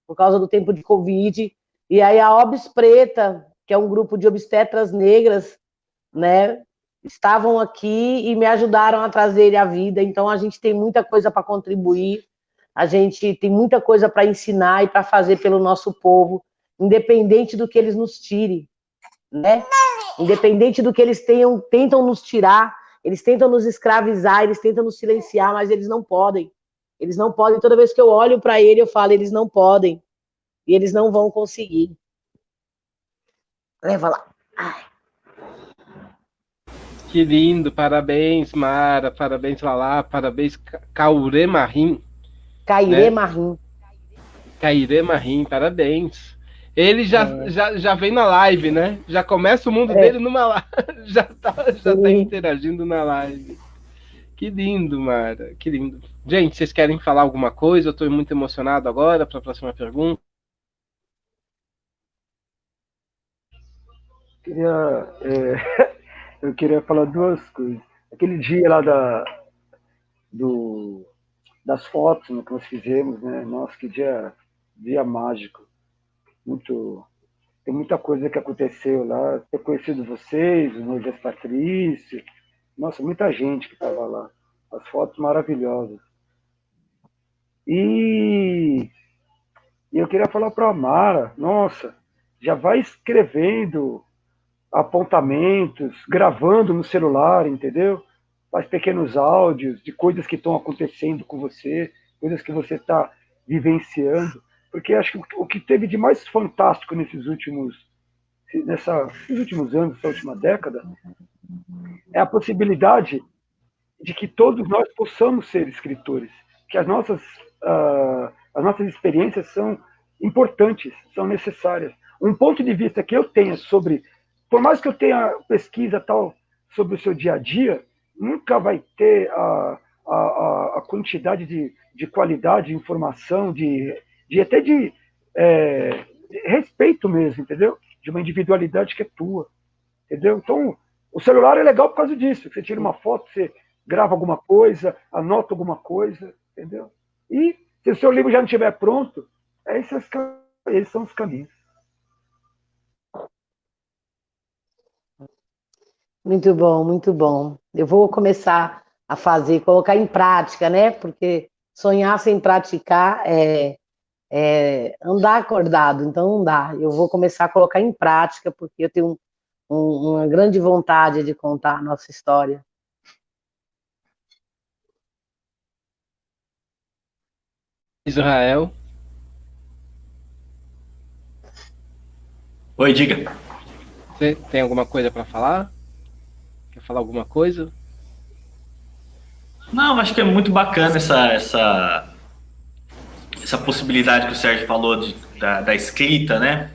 por causa do tempo de Covid. E aí a Obs Preta, que é um grupo de obstetras negras, né, estavam aqui e me ajudaram a trazer ele à vida. Então a gente tem muita coisa para contribuir, a gente tem muita coisa para ensinar e para fazer pelo nosso povo, independente do que eles nos tirem, né? Independente do que eles tentam nos tirar, eles tentam nos escravizar, eles tentam nos silenciar, mas eles não podem. Eles não podem. Toda vez que eu olho para ele, eu falo, eles não podem. E eles não vão conseguir. Leva lá. Ai. Que lindo, parabéns, Mara, parabéns, Lalá, parabéns, Caurê Marim. Cairê Marim. Cairê Marim, parabéns. Ele já vem na live, né? Já começa o mundo dele numa live. Já tá interagindo na live. Que lindo, Mara, que lindo. Gente, vocês querem falar alguma coisa? Eu estou muito emocionado agora para a próxima pergunta. Eu queria falar duas coisas. Aquele dia lá das fotos, né, que nós fizemos, né? Nossa, que dia mágico. Tem muita coisa que aconteceu lá. Ter conhecido vocês, o Moisés Patrício. Nossa, muita gente que estava lá. As fotos maravilhosas. E eu queria falar para a Mara, nossa, já vai escrevendo apontamentos, gravando no celular, entendeu? Faz pequenos áudios de coisas que estão acontecendo com você, coisas que você está vivenciando, porque acho que o que teve de mais fantástico nesses últimos anos, essa última década, é a possibilidade de que todos nós possamos ser escritores, que as nossas experiências são importantes, são necessárias. Um ponto de vista que eu tenho sobre, por mais que eu tenha pesquisa tal sobre o seu dia a dia, nunca vai ter a quantidade de qualidade de informação, até de respeito mesmo, entendeu? De uma individualidade que é tua, entendeu? Então, o celular é legal por causa disso. Você tira uma foto, você grava alguma coisa, anota alguma coisa, entendeu? E se o seu livro já não estiver pronto, esses são os caminhos. Muito bom, muito bom. Eu vou começar a colocar em prática, né? Porque sonhar sem praticar é andar acordado, então não dá. Eu vou começar a colocar em prática, porque eu tenho uma grande vontade de contar a nossa história. Israel. Oi, diga. Você tem alguma coisa para falar? Quer falar alguma coisa? Não, acho que é muito bacana essa possibilidade que o Sérgio falou da escrita, né?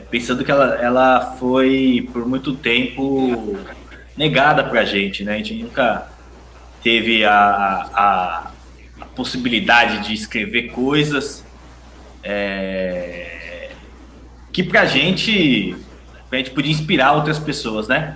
Pensando que ela foi por muito tempo negada pra gente, né? A gente nunca teve a possibilidade de escrever coisas que pra gente podia inspirar outras pessoas, né?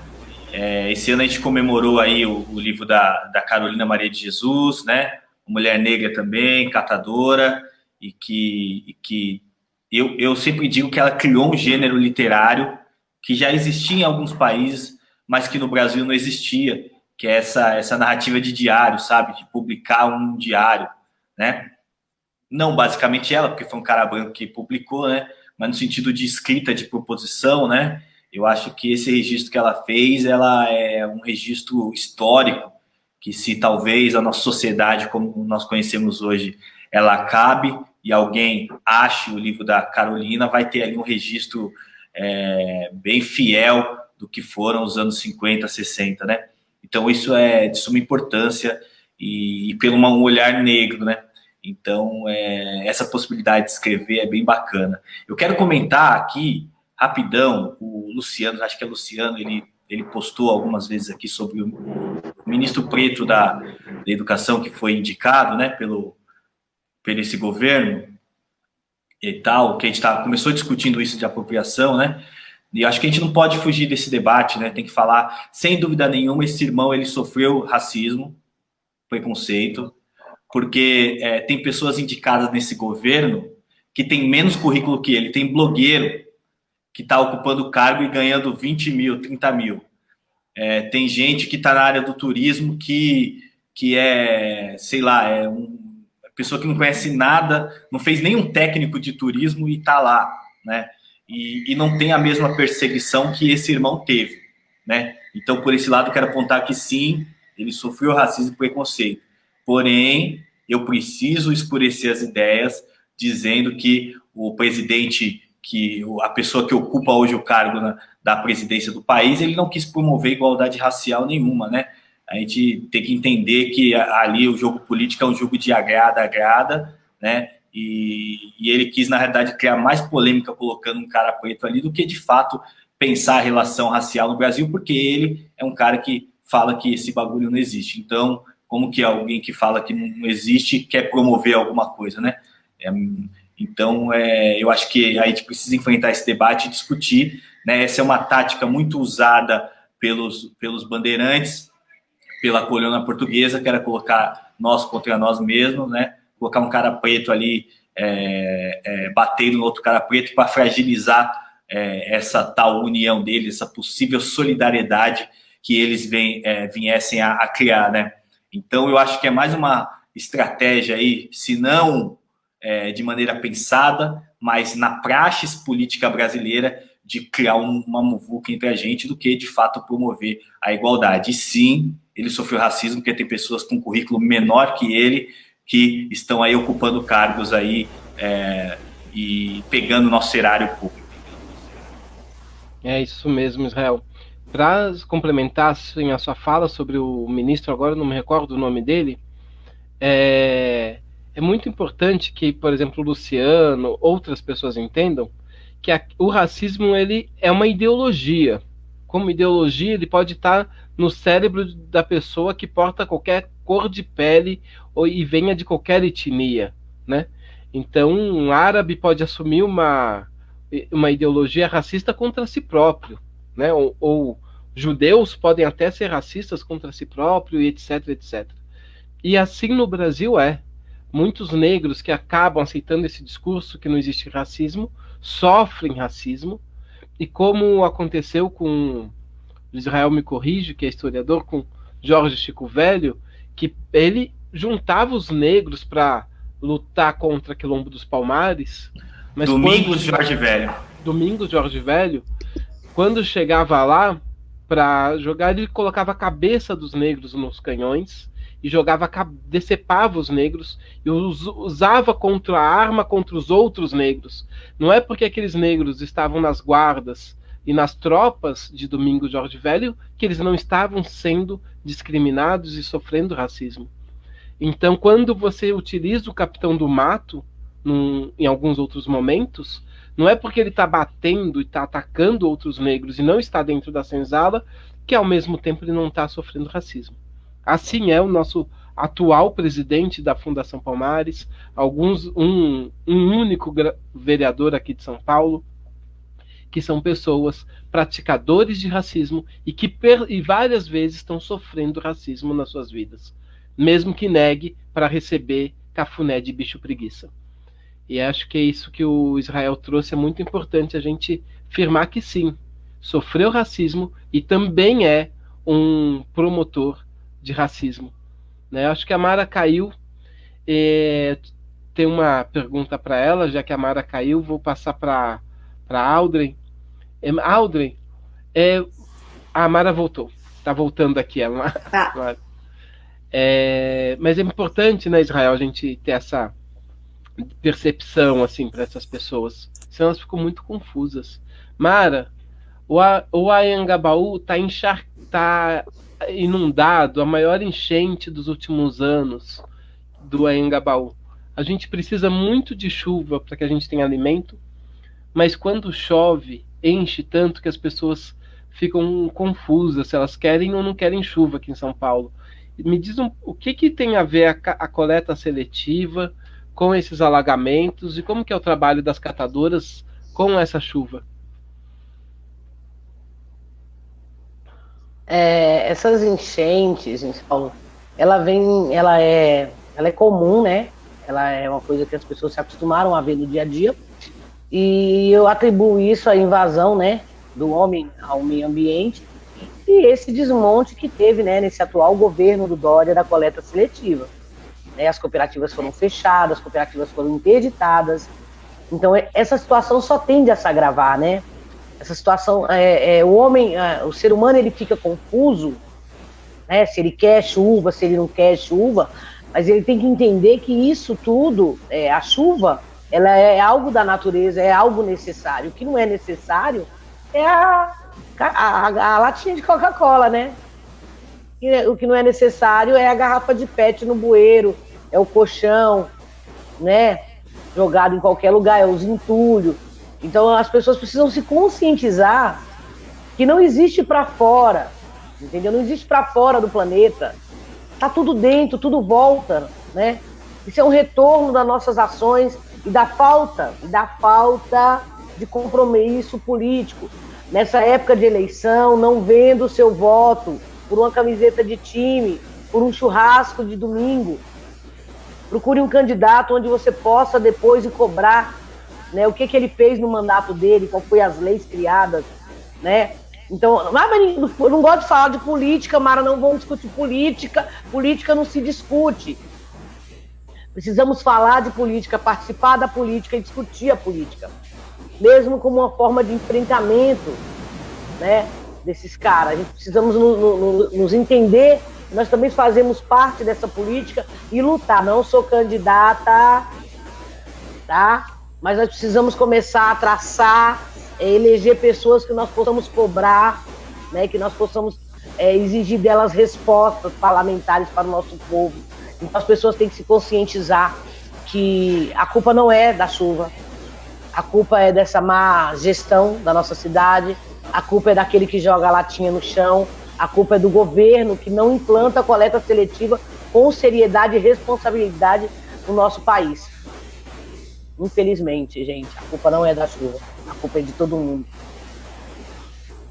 Esse ano a gente comemorou aí o livro da Carolina Maria de Jesus, né? Mulher negra também, catadora, e que eu sempre digo que ela criou um gênero literário que já existia em alguns países, mas que no Brasil não existia, que é essa narrativa de diário, sabe? De publicar um diário, né? Não basicamente ela, porque foi um cara branco que publicou, né? Mas no sentido de escrita, de proposição, né? Eu acho que esse registro que ela fez, ela é um registro histórico, que se talvez a nossa sociedade, como nós conhecemos hoje, ela acabe e alguém ache o livro da Carolina, vai ter ali um registro bem fiel do que foram os anos 50, 60, né? Então isso é de suma importância e pelo um olhar negro, né? Então essa possibilidade de escrever é bem bacana. Eu quero comentar aqui rapidão, o Luciano, acho que é Luciano, ele postou algumas vezes aqui sobre o ministro preto da educação que foi indicado, né, pelo esse governo e tal, que a gente começou discutindo isso de apropriação, né, e acho que a gente não pode fugir desse debate, né, tem que falar, sem dúvida nenhuma, esse irmão, ele sofreu racismo, preconceito, porque tem pessoas indicadas nesse governo que tem menos currículo que ele, tem blogueiro que está ocupando o cargo e ganhando 20 mil, 30 mil. Tem gente que está na área do turismo que é, sei lá, pessoa que não conhece nada, não fez nenhum técnico de turismo e está lá, né? E não tem a mesma perseguição que esse irmão teve, né? Então, por esse lado, eu quero apontar que sim, ele sofreu racismo e preconceito. Porém, eu preciso escurecer as ideias, dizendo que o presidente, que a pessoa que ocupa hoje o cargo da presidência do país, ele não quis promover igualdade racial nenhuma, né? A gente tem que entender que ali o jogo político é um jogo de agrada, né? E ele quis, na realidade, criar mais polêmica colocando um cara preto ali do que, de fato, pensar a relação racial no Brasil, porque ele é um cara que fala que esse bagulho não existe. Então, como que alguém que fala que não existe quer promover alguma coisa, né? Então, eu acho que a gente precisa enfrentar esse debate e discutir, né? Essa é uma tática muito usada pelos bandeirantes, pela colônia portuguesa, que era colocar nós contra nós mesmos, né? Colocar um cara preto ali batendo no outro cara preto para fragilizar essa tal união deles, essa possível solidariedade que eles viessem a criar, né? Então, eu acho que é mais uma estratégia aí, se não de maneira pensada, mas na praxis política brasileira de criar uma muvuca entre a gente do que, de fato, promover a igualdade. E sim, ele sofreu racismo porque tem pessoas com currículo menor que ele que estão aí ocupando cargos aí e pegando nosso erário público. É isso mesmo, Israel. Para complementar assim, a sua fala sobre o ministro, agora eu não me recordo o nome dele, é muito importante que, por exemplo, o Luciano, outras pessoas entendam que o racismo ele é uma ideologia. Como ideologia, ele pode estar no cérebro da pessoa que porta qualquer cor de pele e venha de qualquer etnia, né? Então, um árabe pode assumir uma ideologia racista contra si próprio, né? Ou judeus podem até ser racistas contra si próprio, e etc, etc. E assim no Brasil muitos negros que acabam aceitando esse discurso que não existe racismo, sofrem racismo, e como aconteceu com, Israel me corrige, que é historiador, com Jorge Chico Velho, que ele juntava os negros para lutar contra Quilombo dos Palmares. Mas Domingos Jorge Velho, quando chegava lá para jogar, ele colocava a cabeça dos negros nos canhões e decepava os negros e usava contra a arma contra os outros negros. Não é porque aqueles negros estavam nas guardas e nas tropas de Domingos Jorge Velho que eles não estavam sendo discriminados e sofrendo racismo. Então, quando você utiliza o Capitão do Mato em alguns outros momentos, não é porque ele está batendo e está atacando outros negros e não está dentro da senzala que ao mesmo tempo ele não está sofrendo racismo. Assim é o nosso atual presidente da Fundação Palmares, um único vereador aqui de São Paulo, que são pessoas praticadores de racismo e que várias vezes estão sofrendo racismo nas suas vidas, mesmo que negue para receber cafuné de bicho preguiça. E acho que é isso que o Israel trouxe, é muito importante a gente afirmar que sim, sofreu racismo e também é um promotor de racismo, né? Acho que a Mara caiu. Tem uma pergunta para ela, já que a Mara caiu, vou passar para Audrey. Audrey, a Mara voltou, está voltando aqui. Mas é importante, né, Israel, a gente ter essa percepção assim para essas pessoas, senão elas ficam muito confusas. Mara, o Anhangabaú está inundado, a maior enchente dos últimos anos do Anhangabaú. A gente precisa muito de chuva para que a gente tenha alimento, mas quando chove enche tanto que as pessoas ficam confusas se elas querem ou não querem chuva aqui em São Paulo. Me diz o que tem a ver a coleta seletiva com esses alagamentos e como que é o trabalho das catadoras com essa chuva? Essas enchentes, em São Paulo, ela é comum, né? Ela é uma coisa que as pessoas se acostumaram a ver no dia a dia. E eu atribuo isso à invasão, né, do homem ao meio ambiente e esse desmonte que teve, né, nesse atual governo do Dória da coleta seletiva. As cooperativas foram fechadas, as cooperativas foram interditadas. Então, essa situação só tende a se agravar, né? Essa situação, o ser humano, ele fica confuso, né? Se ele quer chuva, se ele não quer chuva, mas ele tem que entender que isso tudo, a chuva, ela é algo da natureza, é algo necessário. O que não é necessário é a latinha de Coca-Cola, né? O que não é necessário é a garrafa de PET no bueiro, é o colchão, né? Jogado em qualquer lugar, é os entulhos. Então as pessoas precisam se conscientizar que não existe para fora, entendeu? Não existe para fora do planeta. Tá tudo dentro, tudo volta, né? Isso é um retorno das nossas ações e da falta de compromisso político. Nessa época de eleição, não vendo o seu voto por uma camiseta de time, por um churrasco de domingo. Procure um candidato onde você possa depois ir cobrar, né, o que ele fez no mandato dele, qual foi as leis criadas, né? Então, eu não gosto de falar de política, Mara, não vamos discutir política, política não se discute. Precisamos falar de política, participar da política e discutir a política, mesmo como uma forma de enfrentamento, né, desses caras. A gente precisamos nos entender, nós também fazemos parte dessa política e lutar. Não sou candidata, tá? Mas nós precisamos começar a traçar, eleger pessoas que nós possamos cobrar, né, que nós possamos exigir delas respostas parlamentares para o nosso povo. Então as pessoas têm que se conscientizar que a culpa não é da chuva, a culpa é dessa má gestão da nossa cidade, a culpa é daquele que joga a latinha no chão, a culpa é do governo que não implanta a coleta seletiva com seriedade e responsabilidade no nosso país. Infelizmente, gente, a culpa não é da chuva, a culpa é de todo mundo.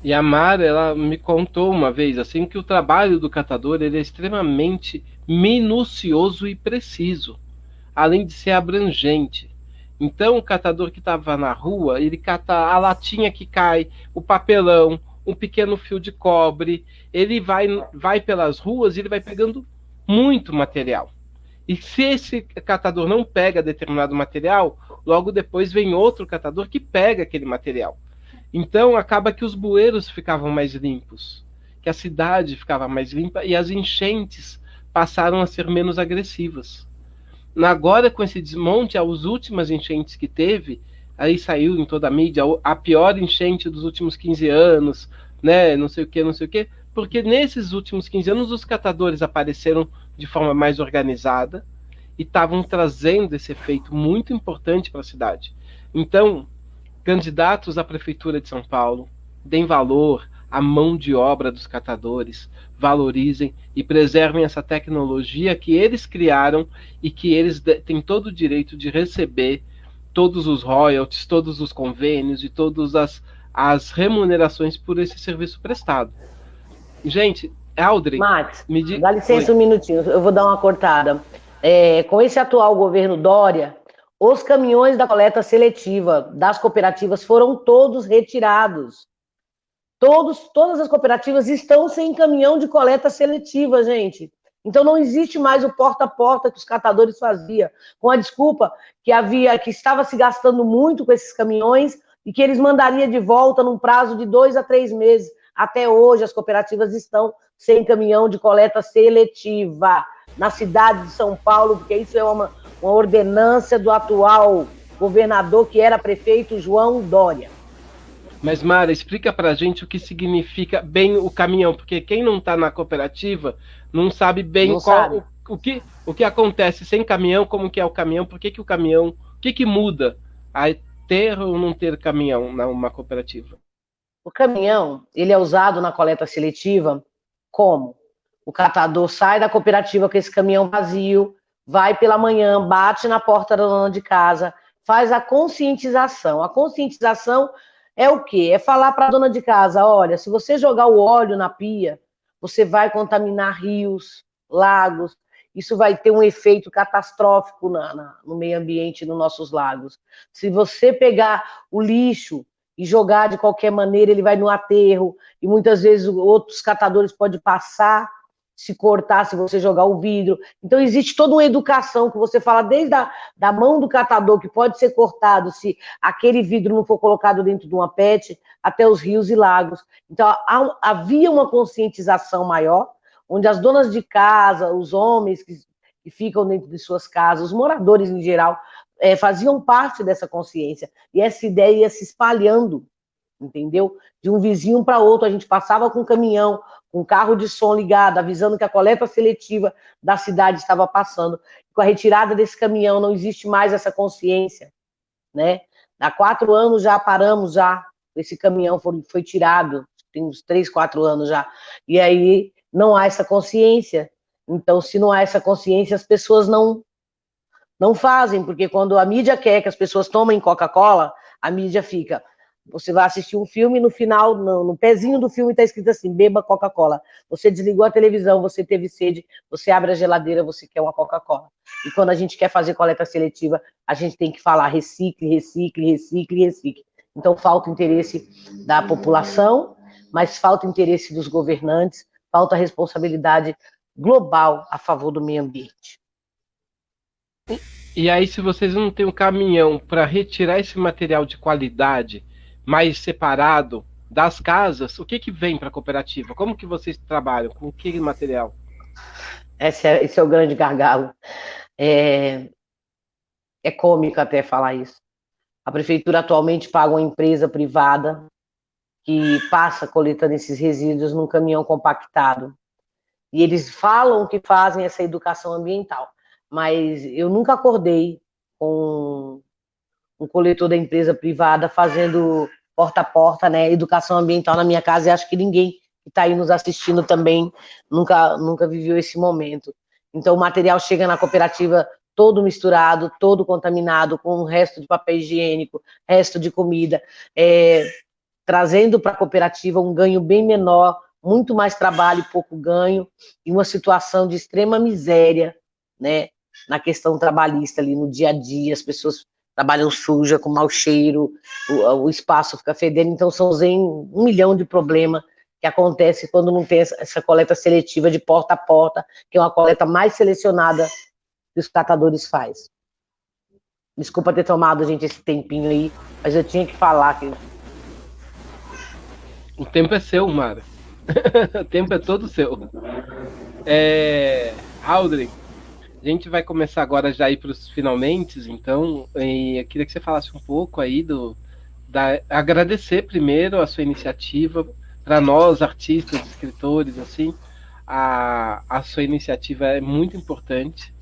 E a Mara, ela me contou uma vez, assim, que o trabalho do catador ele é extremamente minucioso e preciso, além de ser abrangente. Então, o catador que estava na rua, ele cata a latinha que cai, o papelão, um pequeno fio de cobre, ele vai pelas ruas e ele vai pegando muito material. E se esse catador não pega determinado material, logo depois vem outro catador que pega aquele material. Então acaba que os bueiros ficavam mais limpos, que a cidade ficava mais limpa e as enchentes passaram a ser menos agressivas. Agora, com esse desmonte, as últimas enchentes que teve, aí saiu em toda a mídia, a pior enchente dos últimos 15 anos, né? Não sei o que, porque nesses últimos 15 anos os catadores apareceram de forma mais organizada e estavam trazendo esse efeito muito importante para a cidade. Então, candidatos à Prefeitura de São Paulo, deem valor à mão de obra dos catadores, valorizem e preservem essa tecnologia que eles criaram e que eles têm todo o direito de receber todos os royalties, todos os convênios e todas as remunerações por esse serviço prestado. Gente, Aldrin... Max, dá licença um minutinho, eu vou dar uma cortada. Com esse atual governo Dória, os caminhões da coleta seletiva das cooperativas foram todos retirados. Todas as cooperativas estão sem caminhão de coleta seletiva, gente. Então não existe mais o porta a porta que os catadores faziam, com a desculpa que estava se gastando muito com esses caminhões e que eles mandariam de volta num prazo de 2 a 3 meses. Até hoje as cooperativas estão sem caminhão de coleta seletiva na cidade de São Paulo, porque isso é uma ordenança do atual governador, que era prefeito João Dória. Mas, Mara, explica pra gente o que significa bem o caminhão, porque quem não está na cooperativa não sabe bem o que acontece sem caminhão, como que é o caminhão, por que o caminhão, o que muda. Aí ter ou não ter caminhão numa cooperativa? O caminhão, ele é usado na coleta seletiva como? O catador sai da cooperativa com esse caminhão vazio, vai pela manhã, bate na porta da dona de casa, faz a conscientização. A conscientização é o quê? É falar para a dona de casa, olha, se você jogar o óleo na pia, você vai contaminar rios, lagos, isso vai ter um efeito catastrófico no meio ambiente, nos nossos lagos. Se você pegar o lixo e jogar de qualquer maneira, ele vai no aterro, e muitas vezes outros catadores podem passar, se cortar, se você jogar o vidro. Então, existe toda uma educação que você fala desde da mão do catador, que pode ser cortado se aquele vidro não for colocado dentro de uma PET, até os rios e lagos. Então, havia uma conscientização maior, onde as donas de casa, os homens que ficam dentro de suas casas, os moradores em geral, faziam parte dessa consciência. E essa ideia ia se espalhando, entendeu? De um vizinho para outro, a gente passava com um caminhão, com um carro de som ligado, avisando que a coleta seletiva da cidade estava passando. Com a retirada desse caminhão, não existe mais essa consciência, né? Há 4 anos já paramos, já esse caminhão foi tirado, tem uns 3, 4 anos já, e aí não há essa consciência. Então, se não há essa consciência, as pessoas não fazem, porque quando a mídia quer que as pessoas tomem Coca-Cola, a mídia fica... Você vai assistir um filme, no final, no pezinho do filme está escrito assim, beba Coca-Cola. Você desligou a televisão, você teve sede, você abre a geladeira, você quer uma Coca-Cola. E quando a gente quer fazer coleta seletiva, a gente tem que falar recicle, recicle, recicle, recicle. Então falta interesse da população, mas falta interesse dos governantes, falta responsabilidade global a favor do meio ambiente. E aí, se vocês não têm um caminhão para retirar esse material de qualidade mais separado das casas, o que vem para a cooperativa? Como que vocês trabalham? Com que material? Esse é o grande gargalo. É cômico até falar isso. A prefeitura atualmente paga uma empresa privada que passa coletando esses resíduos num caminhão compactado. E eles falam que fazem essa educação ambiental, mas eu nunca acordei com um coletor da empresa privada fazendo porta a porta, né, educação ambiental na minha casa, e acho que ninguém que está aí nos assistindo também nunca viveu esse momento. Então o material chega na cooperativa todo misturado, todo contaminado, com o resto de papel higiênico, resto de comida, trazendo para a cooperativa um ganho bem menor, muito mais trabalho e pouco ganho, e uma situação de extrema miséria, né, na questão trabalhista ali no dia a dia, as pessoas trabalham suja, com mau cheiro, o espaço fica fedendo, então são 1 milhão de problemas que acontece quando não tem essa coleta seletiva de porta a porta, que é uma coleta mais selecionada que os catadores fazem. Desculpa ter tomado, gente, esse tempinho aí, mas eu tinha que falar que... O tempo é seu, Mara. O tempo é todo seu. Aldrin, a gente vai começar agora já a ir para os finalmente, então, eu queria que você falasse um pouco aí agradecer primeiro a sua iniciativa, para nós, artistas, escritores, assim, a sua iniciativa é muito importante,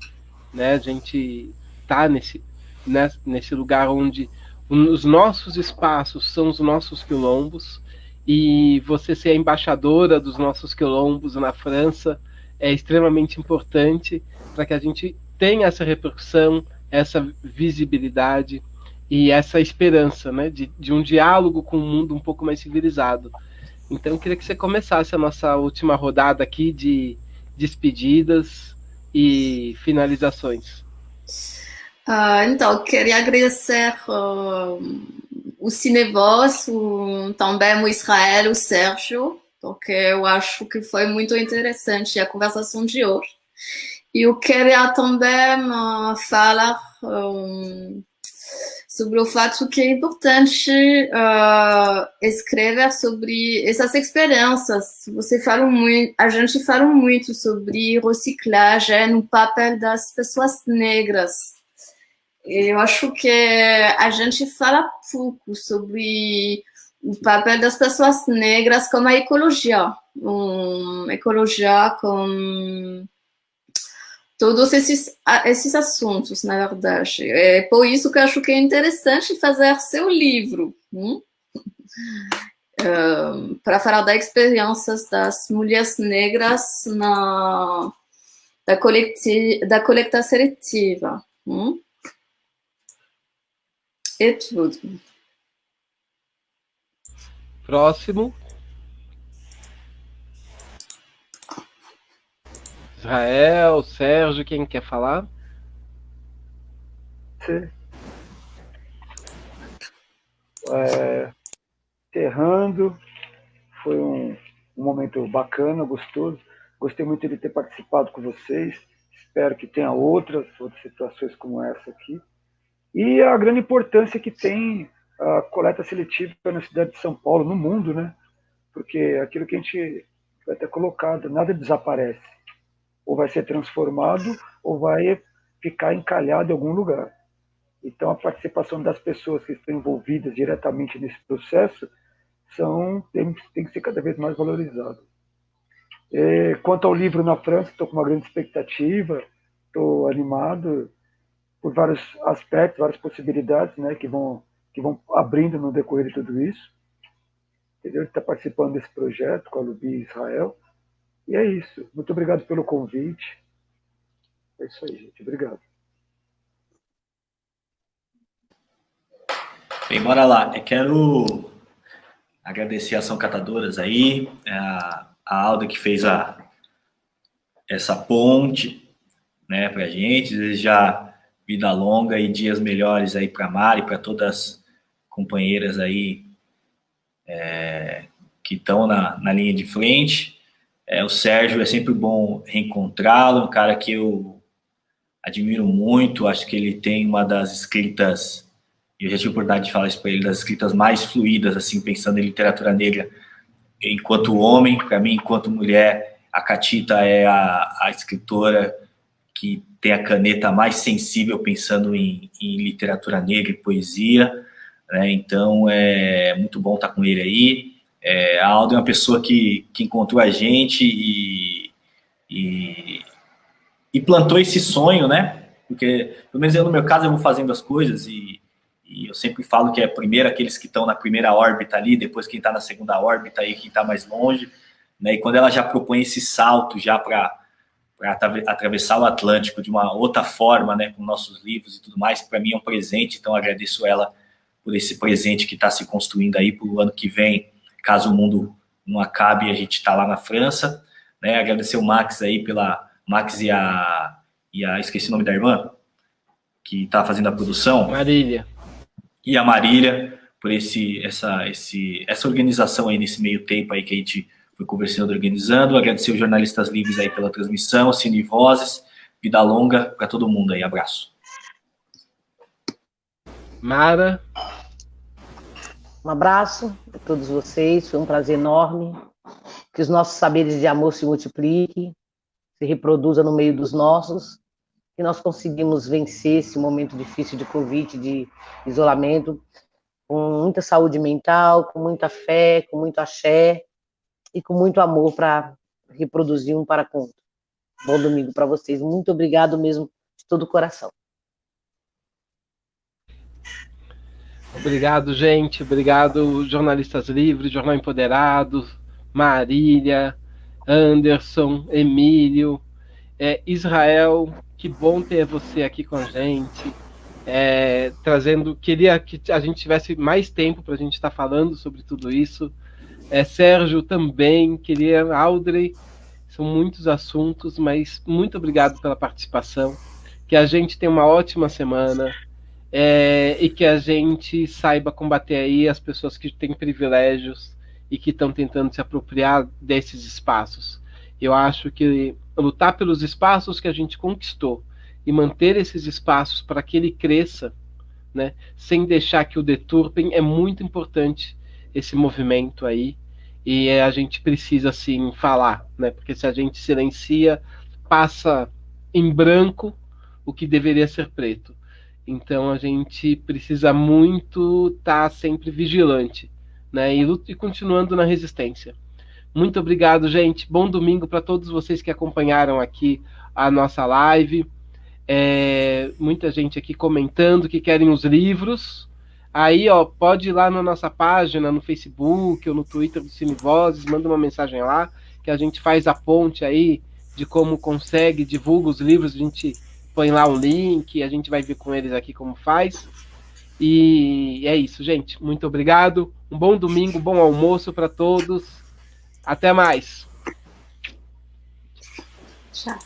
né? A gente tá nesse lugar onde os nossos espaços são os nossos quilombos, e você ser a embaixadora dos nossos quilombos na França é extremamente importante para que a gente tenha essa repercussão, essa visibilidade e essa esperança, né, de um diálogo com um mundo um pouco mais civilizado. Então, eu queria que você começasse a nossa última rodada aqui de despedidas e finalizações. Então, eu queria agradecer o Cinevoz, também o Israel, o Sérgio, porque eu acho que foi muito interessante a conversação de hoje. E eu queria também falar sobre o fato que é importante escrever sobre essas experiências. A gente fala muito sobre reciclagem no papel das pessoas negras. Eu acho que a gente fala pouco sobre o papel das pessoas negras como a ecologia. Ecologia como todos esses assuntos, na verdade. É por isso que eu acho que é interessante fazer seu livro, para falar das experiências das mulheres negras da coleta seletiva. É tudo. Próximo. Israel, Sérgio, quem quer falar? Encerrando, foi um momento bacana, gostoso. Gostei muito de ter participado com vocês. Espero que tenha outras situações como essa aqui. E a grande importância que tem a coleta seletiva na cidade de São Paulo, no mundo, né? Porque aquilo que a gente vai ter colocado, nada desaparece. Ou vai ser transformado, ou vai ficar encalhado em algum lugar. Então, a participação das pessoas que estão envolvidas diretamente nesse processo tem que ser cada vez mais valorizado. Quanto ao livro na França, estou com uma grande expectativa, estou animado por vários aspectos, várias possibilidades, né, que vão abrindo no decorrer de tudo isso. Entendeu? Ele está participando desse projeto com a Lubi Israel. E é isso. Muito obrigado pelo convite. É isso aí, gente. Obrigado. Bem, bora lá. Eu quero agradecer a Ação Catadoras aí, a Alda que fez essa ponte, né, pra gente, desejar vida longa e dias melhores aí para Mari, para todas as companheiras aí que estão na linha de frente. O Sérgio, é sempre bom reencontrá-lo, um cara que eu admiro muito, acho que ele tem uma das escritas, eu já tive a oportunidade de falar isso para ele, das escritas mais fluídas, assim, pensando em literatura negra, enquanto homem, para mim, enquanto mulher, a Catita é a escritora que tem a caneta mais sensível pensando em literatura negra e poesia, né? Então é muito bom estar com ele aí. A Aldo é uma pessoa que encontrou a gente e plantou esse sonho, né? Porque, pelo menos eu, no meu caso, eu vou fazendo as coisas e eu sempre falo que é primeiro aqueles que estão na primeira órbita ali, depois quem está na segunda órbita e quem está mais longe, né? E quando ela já propõe esse salto já para atravessar o Atlântico de uma outra forma, né, com nossos livros e tudo mais, para mim é um presente, então agradeço ela por esse presente que está se construindo aí para o ano que vem, caso o mundo não acabe e a gente está lá na França, né? Agradecer o Max aí Max e a esqueci o nome da irmã, que está fazendo a produção. Marília. E a Marília, por essa organização aí nesse meio tempo aí que a gente foi conversando, organizando. Agradecer os jornalistas livres aí pela transmissão, Cine Vozes, vida longa para todo mundo aí, abraço. Mara. Um abraço a todos vocês, foi um prazer enorme, que os nossos saberes de amor se multipliquem, se reproduza no meio dos nossos, que nós conseguimos vencer esse momento difícil de Covid, de isolamento, com muita saúde mental, com muita fé, com muito axé e com muito amor para reproduzir um para com outro. Bom domingo para vocês. Muito obrigado mesmo, de todo o coração. Obrigado, gente. Obrigado, jornalistas livres, Jornal Empoderado, Marília, Anderson, Emílio, Israel. Que bom ter você aqui com a gente. Queria que a gente tivesse mais tempo para a gente estar falando sobre tudo isso. Sérgio também, queria, Audrey, são muitos assuntos, mas muito obrigado pela participação, que a gente tenha uma ótima semana, e que a gente saiba combater aí as pessoas que têm privilégios e que estão tentando se apropriar desses espaços. Eu acho que lutar pelos espaços que a gente conquistou e manter esses espaços para que ele cresça, né, sem deixar que o deturpem, é muito importante esse movimento aí, e a gente precisa sim falar, né, porque se a gente silencia, passa em branco o que deveria ser preto. Então a gente precisa muito estar sempre vigilante, né, e continuando na resistência. Muito obrigado, gente. Bom domingo para todos vocês que acompanharam aqui a nossa live. Muita gente aqui comentando que querem os livros. Aí, ó, pode ir lá na nossa página, no Facebook ou no Twitter do Cine Vozes, manda uma mensagem lá, que a gente faz a ponte aí de como consegue, divulga os livros, a gente põe lá o link, a gente vai ver com eles aqui como faz. E é isso, gente. Muito obrigado. Um bom domingo, bom almoço para todos. Até mais. Tchau.